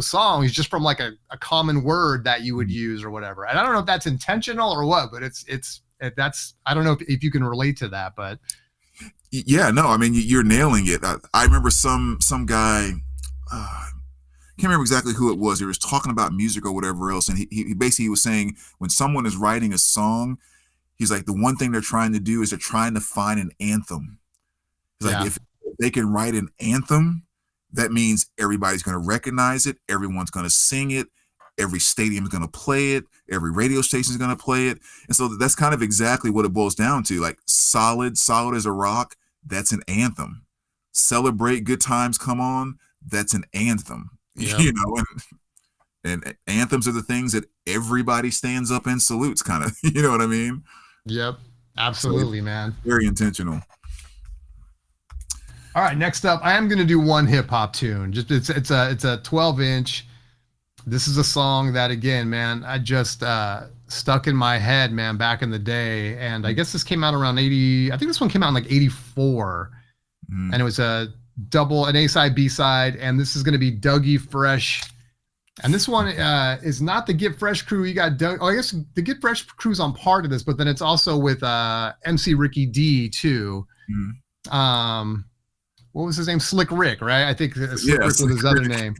songs just from like a common word that you would use or whatever. And I don't know if that's intentional or what, but that's I don't know if you can relate to that, but yeah, no, I mean, you're nailing it. I remember some guy, can't remember exactly who it was. He was talking about music or whatever else, and he basically was saying when someone is writing a song, he's like, the one thing they're trying to do is they're trying to find an anthem. He's like, if they can write an anthem, that means everybody's going to recognize it, everyone's going to sing it, every stadium is going to play it, every radio station is going to play it. And so that's kind of exactly what it boils down to. Like Solid as a Rock, that's an anthem. Celebrate, Good Times Come On, that's an anthem. Yep. You know, and anthems are the things that everybody stands up and salutes, kind of. You know what I mean? Yep, absolutely, man. Very intentional. All right, next up, I am going to do one hip hop tune. Just it's a 12-inch. This is a song that, again, man, I just stuck in my head, man, back in the day. And I guess this came out around 80. I think this one came out in like 84. And it was an A-side, B-side. And this is going to be Dougie Fresh. And this one is not the Get Fresh crew. You got Doug. Oh, I guess the Get Fresh crew's on part of this, but then it's also with MC Ricky D too. what was his name? Slick Rick, right? I think Slick Yeah, Rick was his other name.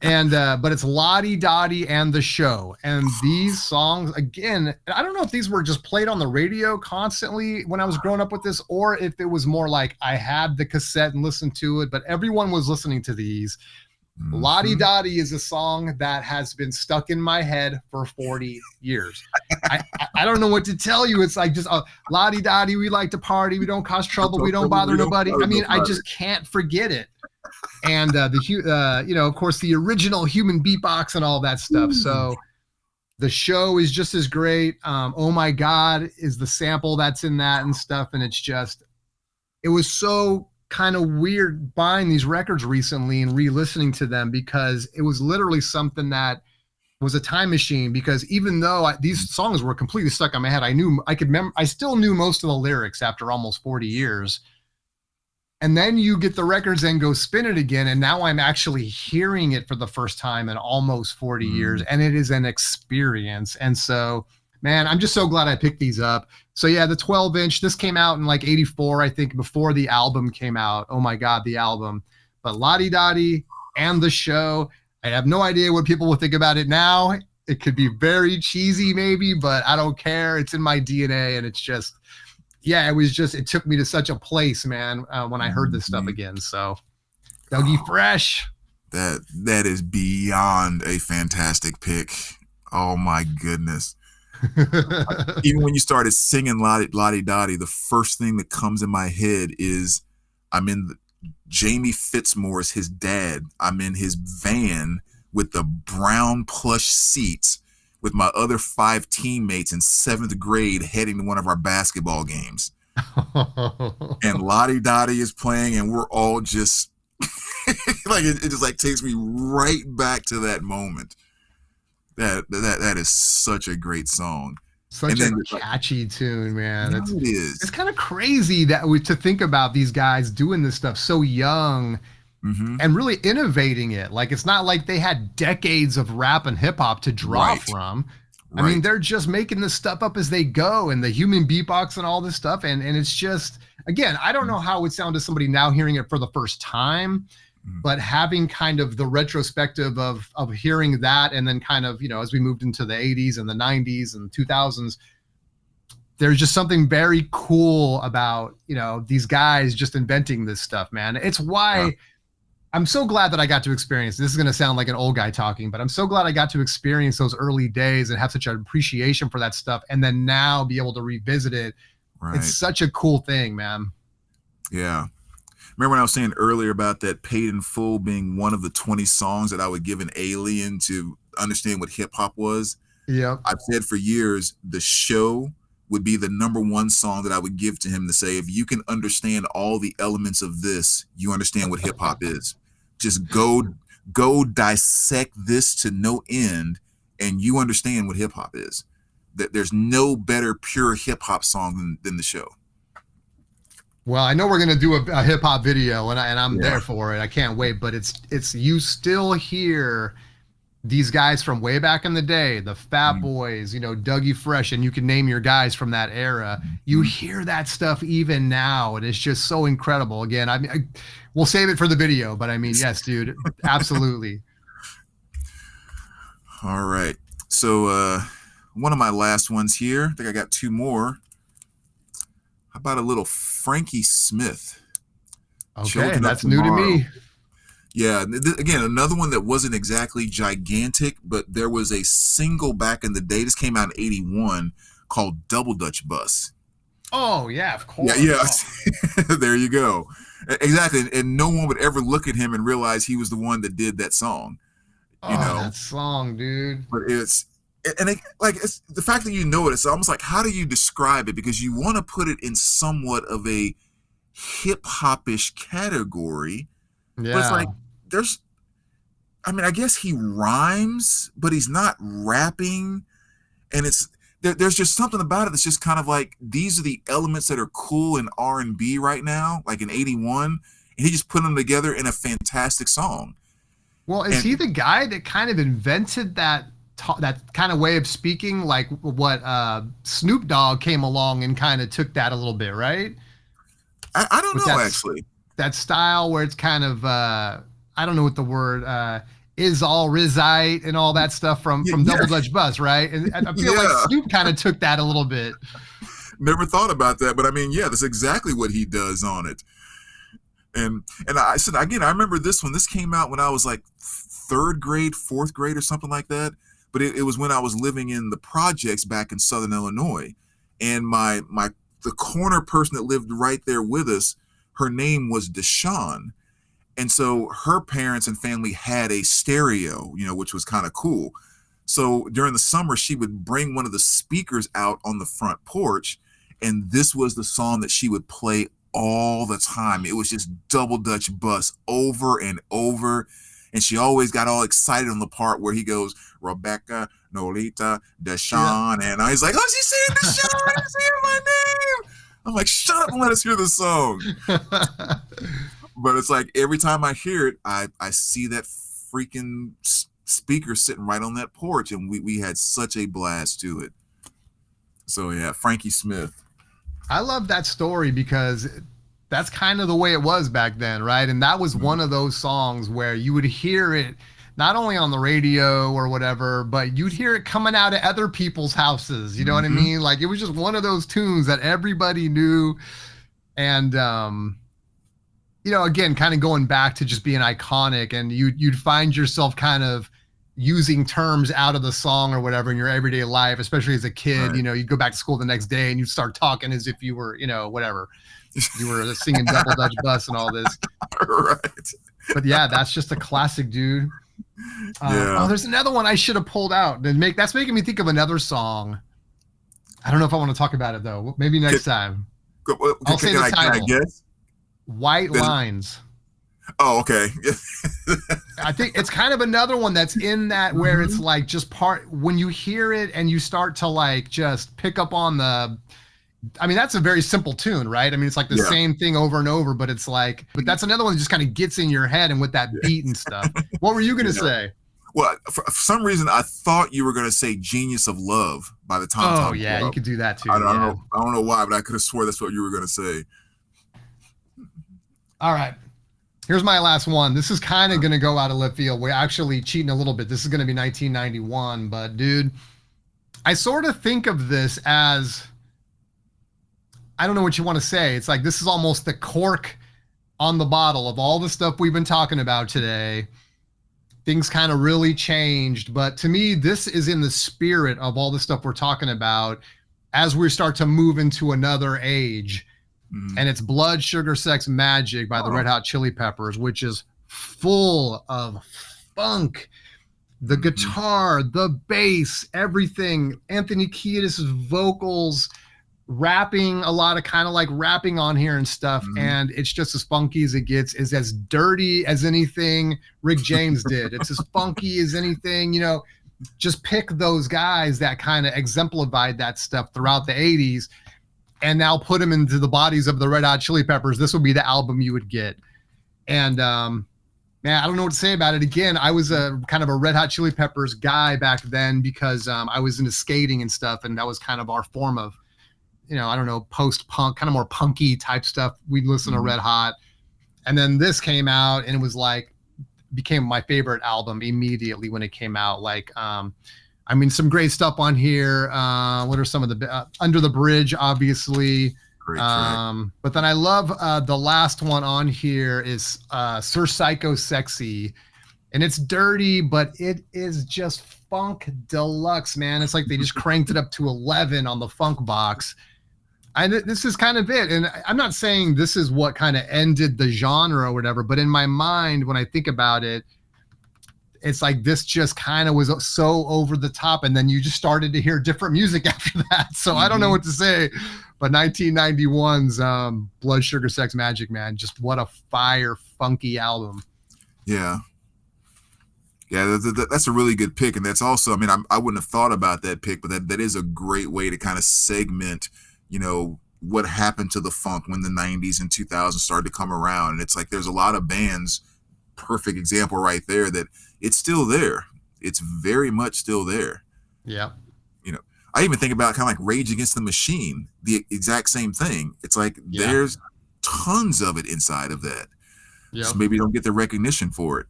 And but it's Lottie Dottie and the Show. And these songs, again, I don't know if these were just played on the radio constantly when I was growing up with this, or if it was more like I had the cassette and listened to it, but everyone was listening to these. Lottie Dottie is a song that has been stuck in my head for 40 years. I don't know what to tell you. It's like just Lottie Dottie, we like to party, we don't cause trouble, we don't bother nobody. I mean, I just can't forget it. And you know, of course, the original human beatbox and all that stuff. So the Show is just as great. Oh My God is the sample that's in that and stuff. And it's just, it was so kind of weird buying these records recently and re-listening to them, because it was literally something that was a time machine. Because even though these songs were completely stuck in my head, I still knew most of the lyrics after almost 40 years. And then you get the records and go spin it again, and now I'm actually hearing it for the first time in almost 40 years, and it is an experience. And so, man, I'm just so glad I picked these up. So yeah, the 12-inch, this came out in like 84, I think, before the album came out. Oh My God, the album. But Lottie Dottie and the Show, I have no idea what people will think about it now. It could be very cheesy maybe, but I don't care. It's in my DNA, and it's just, yeah, it took me to such a place, man, when I heard this stuff again. So Dougie Fresh. That is beyond a fantastic pick. Oh my goodness. Even when you started singing Lottie Dottie, the first thing that comes in my head is I'm in Jamie Fitzmaurice, his dad. I'm in his van with the brown plush seats with my other 5 teammates in 7th grade heading to one of our basketball games. And Lottie Dottie is playing, and we're all just like, it just like takes me right back to that moment. That is such a great song. Such a catchy tune, man. It is. It's kind of crazy to think about these guys doing this stuff so young and really innovating it. Like, it's not like they had decades of rap and hip hop to draw from. I mean, they're just making this stuff up as they go, and the human beatbox and all this stuff. And it's just, again, I don't know how it would sound to somebody now hearing it for the first time. But having kind of the retrospective of hearing that, and then kind of, you know, as we moved into the 80s and the 90s and 2000s, there's just something very cool about, you know, these guys just inventing this stuff, man. It's why I'm so glad that I got to experience, this is going to sound like an old guy talking, but I'm so glad I got to experience those early days and have such an appreciation for that stuff, and then now be able to revisit it. It's such a cool thing, man. Yeah. Remember when I was saying earlier about that Paid in Full being one of the 20 songs that I would give an alien to understand what hip hop was? Yeah. I've said for years, The Show would be the #1 song that I would give to him to say, if you can understand all the elements of this, you understand what hip hop is. Just go dissect this to no end, and you understand what hip hop is. There's no better pure hip hop song than The Show. Well, I know we're gonna do a hip hop video, and I'm there for it. I can't wait. But it's you still hear these guys from way back in the day, the Fat Boys, you know, Dougie Fresh, and you can name your guys from that era. You hear that stuff even now, and it's just so incredible. Again, I mean, we'll save it for the video, but I mean, yes, dude, absolutely. All right, so one of my last ones here. I think I got 2 more. How about a little Frankie Smith? Okay, that's new to me. Yeah, again, another one that wasn't exactly gigantic, but there was a single back in the day. This came out in 81 called Double Dutch Bus. Oh, yeah, of course. Yeah. There you go. Exactly. And no one would ever look at him and realize he was the one that did that song. You know? That song, dude. But it's the fact that you know it, it's almost like, how do you describe it? Because you want to put it in somewhat of a hip hop-ish category. Yeah. But it's like, I guess he rhymes, but he's not rapping. And there's just something about it that's just kind of like, these are the elements that are cool in R&B right now, like in 81. And he just put them together in a fantastic song. Well, is he the guy that kind of invented that kind of way of speaking, like what Snoop Dogg came along and kind of took that a little bit, right? I don't know, actually. that style where it's kind of I don't know what the word is, all Rizite and all that stuff from Double Dutch Bus, right? And I feel like Snoop kind of took that a little bit. Never thought about that, but I mean, yeah, that's exactly what he does on it. And I said again, I remember this one. This came out when I was like 3rd grade, 4th grade, or something like that. But it was when I was living in the projects back in Southern Illinois, and the corner person that lived right there with us, her name was Deshawn. And so her parents and family had a stereo, which was kind of cool. So during the summer, she would bring one of the speakers out on the front porch, and this was the song that she would play all the time. It was just Double Dutch Bus over and over. And she always got all excited on the part where he goes, Rebecca, Nolita, Deshawn. And I was like, oh, she's saying Deshawn. She's saying my name. I'm like, shut up and let us hear the song. But it's like every time I hear it, I see that freaking speaker sitting right on that porch, and we had such a blast to it. So yeah, Frankie Smith. I love that story because that's kind of the way it was back then, right? And that was one of those songs where you would hear it not only on the radio or whatever, but you'd hear it coming out of other people's houses. You know what I mean? Like, it was just one of those tunes that everybody knew. And again, kind of going back to just being iconic, and you'd find yourself kind of using terms out of the song or whatever in your everyday life, especially as a kid. Right. You'd go back to school the next day and you'd start talking as if you were, whatever. You were singing Double Dutch Bus and all this. Right. But yeah, that's just a classic, dude. There's another one I should have pulled out. That's making me think of another song. I don't know if I want to talk about it though. Maybe next time. I'll say the title. Can I guess? White Lines. Oh, okay. I think it's kind of another one that's in that where it's like just when you hear it and you start to like just pick up on that's a very simple tune, right? I mean, it's like the same thing over and over, but it's like, but that's another one that just kind of gets in your head and with that beat and stuff. What were you going to say? Well, for some reason, I thought you were going to say Genius of Love by the time. Oh, yeah, you could do that too. I don't know why, but I could have swore that's what you were going to say. All right. Here's my last one. This is kind of going to go out of left field. We're actually cheating a little bit. This is going to be 1991, but dude, I sort of think of this as, I don't know what you want to say. It's like, this is almost the cork on the bottle of all the stuff we've been talking about today. Things kind of really changed, but to me, this is in the spirit of all the stuff we're talking about as we start to move into another age. And it's Blood, Sugar, Sex, Magic by the Red Hot Chili Peppers, which is full of funk. The guitar, the bass, everything. Anthony Kiedis' vocals, rapping, a lot of kind of like rapping on here and stuff. And it's just as funky as it gets. It's as dirty as anything Rick James did. It's as funky as anything, just pick those guys that kind of exemplified that stuff throughout the 80s. And now put them into the bodies of the Red Hot Chili Peppers. This would be the album you would get. And man, I don't know what to say about it. Again, I was a kind of a Red Hot Chili Peppers guy back then because I was into skating and stuff. And that was kind of our form of, I don't know, post-punk, kind of more punky type stuff. We'd listen to Red Hot. And then this came out and it was like, became my favorite album immediately when it came out. Like, some great stuff on here. What are some of the Under the Bridge, obviously. Great track. But then I love the last one on here is Sir Psycho Sexy. And it's dirty, but it is just funk deluxe, man. It's like they just cranked it up to 11 on the funk box. This is kind of it. And I'm not saying this is what kind of ended the genre or whatever, but in my mind, when I think about it, it's like this just kind of was so over the top, and then you just started to hear different music after that. So I don't know what to say, but 1991's Blood, Sugar, Sex, Magic, man, just what a fire, funky album. Yeah. Yeah, that's a really good pick, and that's also, I wouldn't have thought about that pick, but that is a great way to kind of segment, what happened to the funk when the 90s and 2000s started to come around. And it's like there's a lot of bands, perfect example right there, that it's still there. It's very much still there. Yeah. I even think about kind of like Rage Against the Machine, the exact same thing. It's like there's tons of it inside of that. Yep. So maybe you don't get the recognition for it.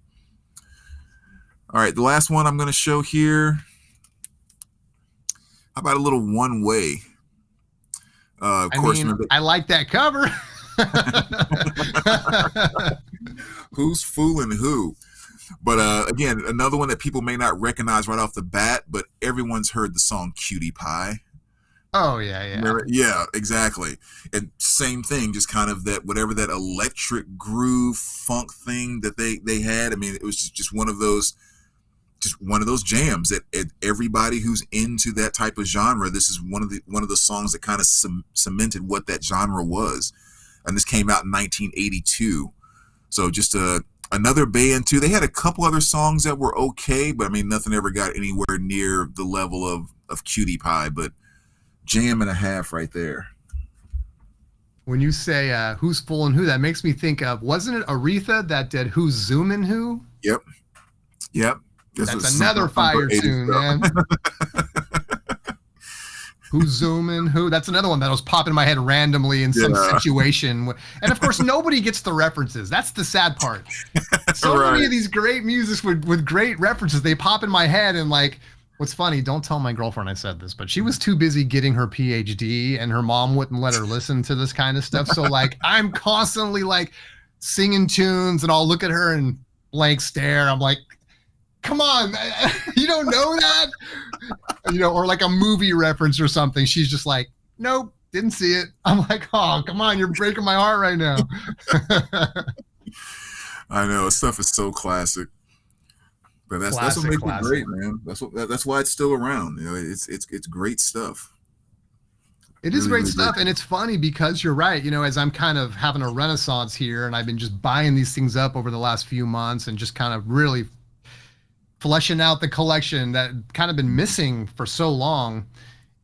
All right, the last one I'm going to show here. How about a little One Way? Of course, I like that cover. Who's fooling who? But again, another one that people may not recognize right off the bat, but everyone's heard the song Cutie Pie. Oh, yeah. Yeah, exactly. And same thing, just kind of that, whatever that electric groove funk thing that they had. I mean, it was just one of those jams that everybody who's into that type of genre, this is one of the songs that kind of cemented what that genre was. And this came out in 1982. So just another band too. They had a couple other songs that were okay, but I mean, nothing ever got anywhere near the level of Cutie Pie, but jam and a half right there. When you say who's fooling who, that makes me think of, wasn't it Aretha that did Who's Zooming Who? Yep. That's another fire tune, man. Who's zooming who? That's another one that was popping in my head randomly in some situation. And of course, nobody gets the references. That's the sad part. So many of these great musics with great references, they pop in my head. And like, what's funny, don't tell my girlfriend I said this, but she was too busy getting her PhD and her mom wouldn't let her listen to this kind of stuff. So like, I'm constantly like singing tunes and I'll look at her and blank stare. I'm like, come on, man. You don't know that? Or like a movie reference or something. She's just like, nope, didn't see it. I'm like, oh, come on, you're breaking my heart right now. I know, stuff is so classic. But that's what makes it great, man. That's why it's still around. It's great stuff. It is great stuff, and it's funny because you're right. As I'm kind of having a renaissance here, and I've been just buying these things up over the last few months and just kind of really fleshing out the collection that kind of been missing for so long,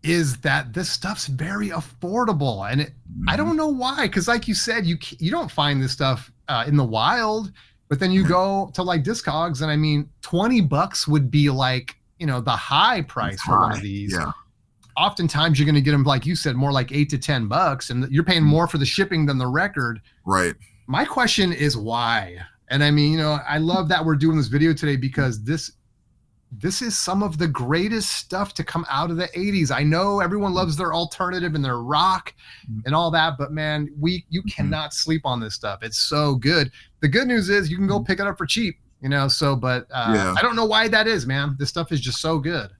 is that this stuff's very affordable. And I don't know why, because like you said, you don't find this stuff in the wild, but then you go to like Discogs, and I mean, $20 would be like, the high price for one of these. Yeah. Oftentimes you're going to get them, like you said, more like $8 to $10, and you're paying more for the shipping than the record. Right. My question is why? And I mean, I love that we're doing this video today because this is some of the greatest stuff to come out of the 80s. I know everyone loves their alternative and their rock and all that, but man, you cannot sleep on this stuff. It's so good. The good news is you can go pick it up for cheap, I don't know why that is, man. This stuff is just so good.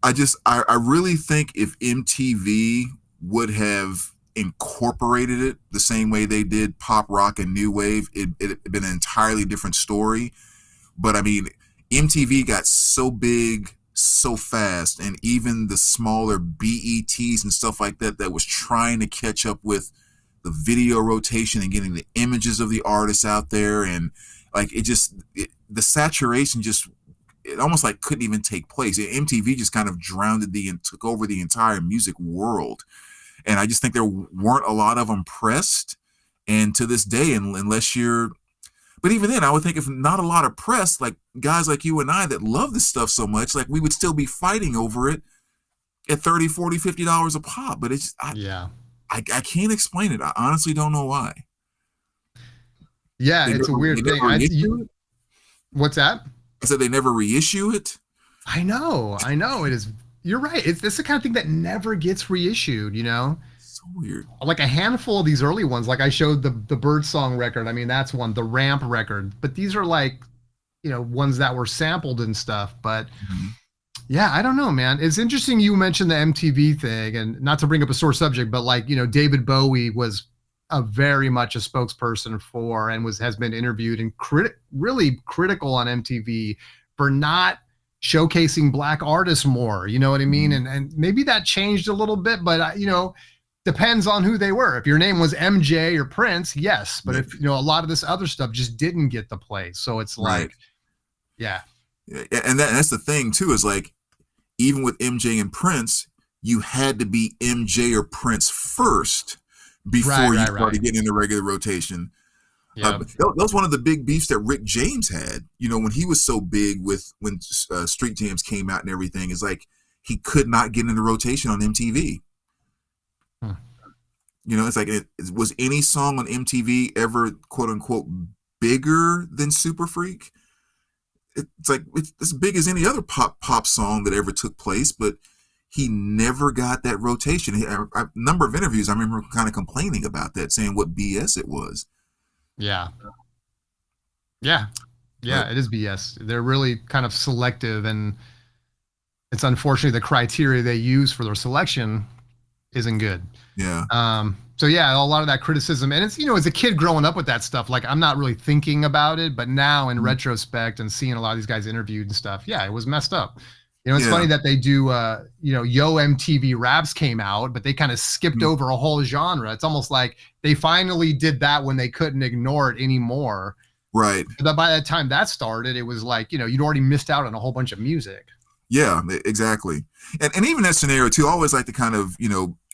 I really think if MTV would have incorporated it the same way they did pop rock and new wave, it'd been an entirely different story. But I mean, MTV got so big so fast, and even the smaller BETs and stuff like that was trying to catch up with the video rotation and getting the images of the artists out there, and like the saturation it almost like couldn't even take place. MTV just kind of drowned and took over the entire music world. And I just think there weren't a lot of them pressed. And to this day, unless but even then, I would think if not a lot of press, like guys like you and I that love this stuff so much, like we would still be fighting over it at $30, $40, $50 a pop. But I can't explain it. I honestly don't know why. Yeah, it's a weird thing. What's that? I said they never reissue it. I know. It is. You're right. It's the kind of thing that never gets reissued, So weird. Like a handful of these early ones, like I showed the Birdsong record. I mean, that's one, the Ramp record. But these are like, ones that were sampled and stuff. But yeah, I don't know, man. It's interesting you mentioned the MTV thing, and not to bring up a sore subject, but like, David Bowie was very much a spokesperson for and has been interviewed and really critical on MTV for not showcasing Black artists more, you know what I mean? And maybe that changed a little bit, but depends on who they were. If your name was MJ or Prince, yes, but if a lot of this other stuff just didn't get the play, so it's like, yeah. And that's the thing too, is like, even with MJ and Prince, you had to be MJ or Prince first before you started getting in the regular rotation. Yeah, that was one of the big beefs that Rick James had, when he was so big when Street Jams came out and everything, is like he could not get in the rotation on MTV. You know, it's like, was any song on MTV ever quote unquote bigger than Super Freak? It's like it's as big as any other pop song that ever took place, but he never got that rotation. A number of interviews, I remember kind of complaining about that, saying what BS it was. Yeah. Yeah. Yeah, But it is BS. They're really kind of selective, and it's unfortunately the criteria they use for their selection isn't good. yeah, So yeah, a lot of that criticism, and it's, as a kid growing up with that stuff, like I'm not really thinking about it, but now in retrospect and seeing a lot of these guys interviewed and stuff, yeah, it was messed up. It's yeah, funny that they do, Yo MTV Raps came out, but they kind of skipped mm, over a whole genre. It's almost like they finally did that when they couldn't ignore it anymore. right. But by the time that started, it was like, you'd already missed out on a whole bunch of music. Yeah, exactly. And even that scenario too, I always like to kind of,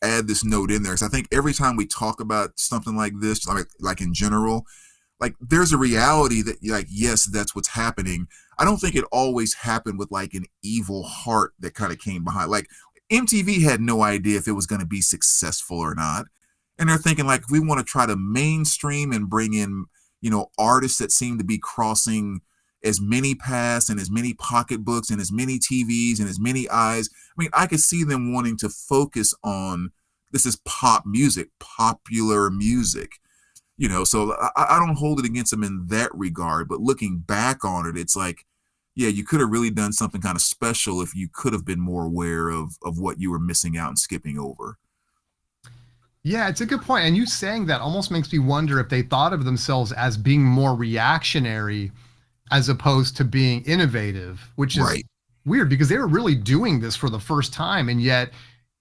add this note in there, because I think every time we talk about something like this, like in general, like there's a reality that, like, yes, that's what's happening. I don't think it always happened with like an evil heart that kind of came behind. Like MTV had no idea if it was going to be successful or not. And they're thinking like, we want to try to mainstream and bring in, artists that seem to be crossing as many paths and as many pocketbooks and as many TVs and as many eyes. I mean, I could see them wanting to focus on, this is pop music, popular music, so I don't hold it against them in that regard. But looking back on it, it's like, yeah, you could have really done something kind of special if you could have been more aware of what you were missing out and skipping over. Yeah, it's a good point. And you saying that almost makes me wonder if they thought of themselves as being more reactionary as opposed to being innovative, which is Right. weird because they were really doing this for the first time. And yet,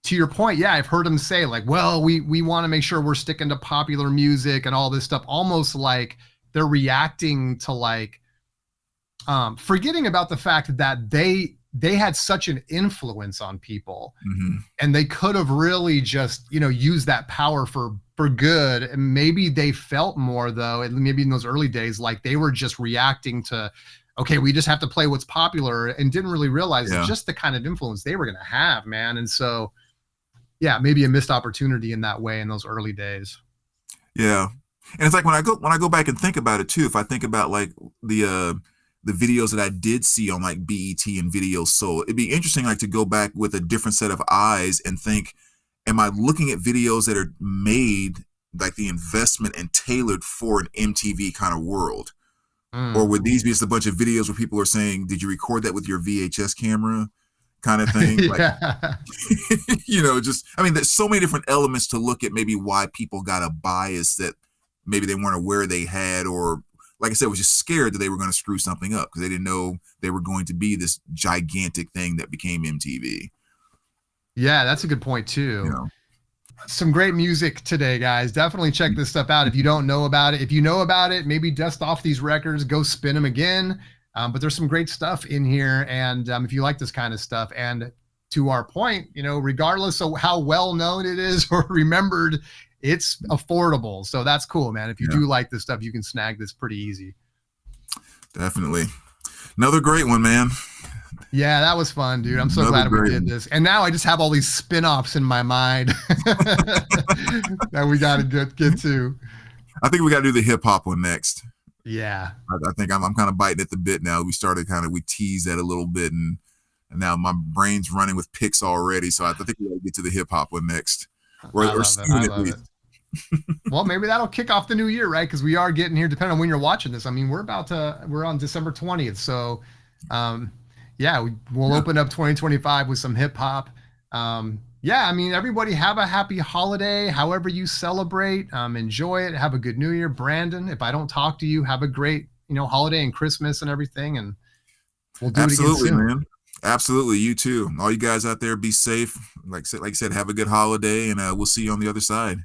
to your point, yeah, I've heard them say like, well, we want to make sure we're sticking to popular music and all this stuff, almost like they're reacting to like forgetting about the fact that they had such an influence on people, Mm-hmm. and they could have really just used that power for good. And maybe they felt more though, and maybe in those early days, like they were just reacting to, okay, we just have to play what's popular, and didn't really realize Yeah. just the kind of influence they were going to have, man. And so yeah, maybe a missed opportunity in that way in those early days. Yeah. And it's like when I go back and think about it too, if I think about like the videos that I did see on like BET and Video Soul, it'd be interesting like to go back with a different set of eyes and think, am I looking at videos that are made like the investment and tailored for an MTV kind of world? Or Mm. would these be just a bunch of videos where people are saying, did you record that with your VHS camera kind of thing? Like, Yeah. just, I mean, there's so many different elements to look at, maybe why people got a bias that maybe they weren't aware they had, or like I said, was just scared that they were going to screw something up because they didn't know they were going to be this gigantic thing that became MTV. Yeah, that's a good point You too. know, Some great music today, guys. Definitely check this stuff out if you don't know about it. If you know about it, maybe dust off these records, go spin them again. But there's some great stuff in here. And if you like this kind of stuff, and to our point, regardless of how well known it is or remembered, it's affordable. So that's cool, man. If you yeah, do like this stuff, you can snag this pretty easy. definitely. Another great one, man. Yeah, that was fun, dude. I'm so Another glad we great did one. this. And now I just have all these spin-offs in my mind that we got to get to. I think we got to do the hip hop one next. Yeah. I think I'm kind of biting at the bit now. We teased that a little bit, and now my brain's running with picks already. So I think we got to get to the hip hop one next, I or love it. soon I at love it. least. Well, maybe that'll kick off the new year, right? Because we are getting here, depending on when you're watching this. I mean, we're on December 20th. So, yeah, we'll Yeah. open up 2025 with some hip hop. Yeah, I mean, everybody have a happy holiday, however you celebrate. Enjoy it. Have a good new year. Brandon, if I don't talk to you, have a great, holiday and Christmas and everything. And we'll do it again Absolutely, soon. man. Absolutely, you too. All you guys out there, be safe. Like I said, have a good holiday, and we'll see you on the other side.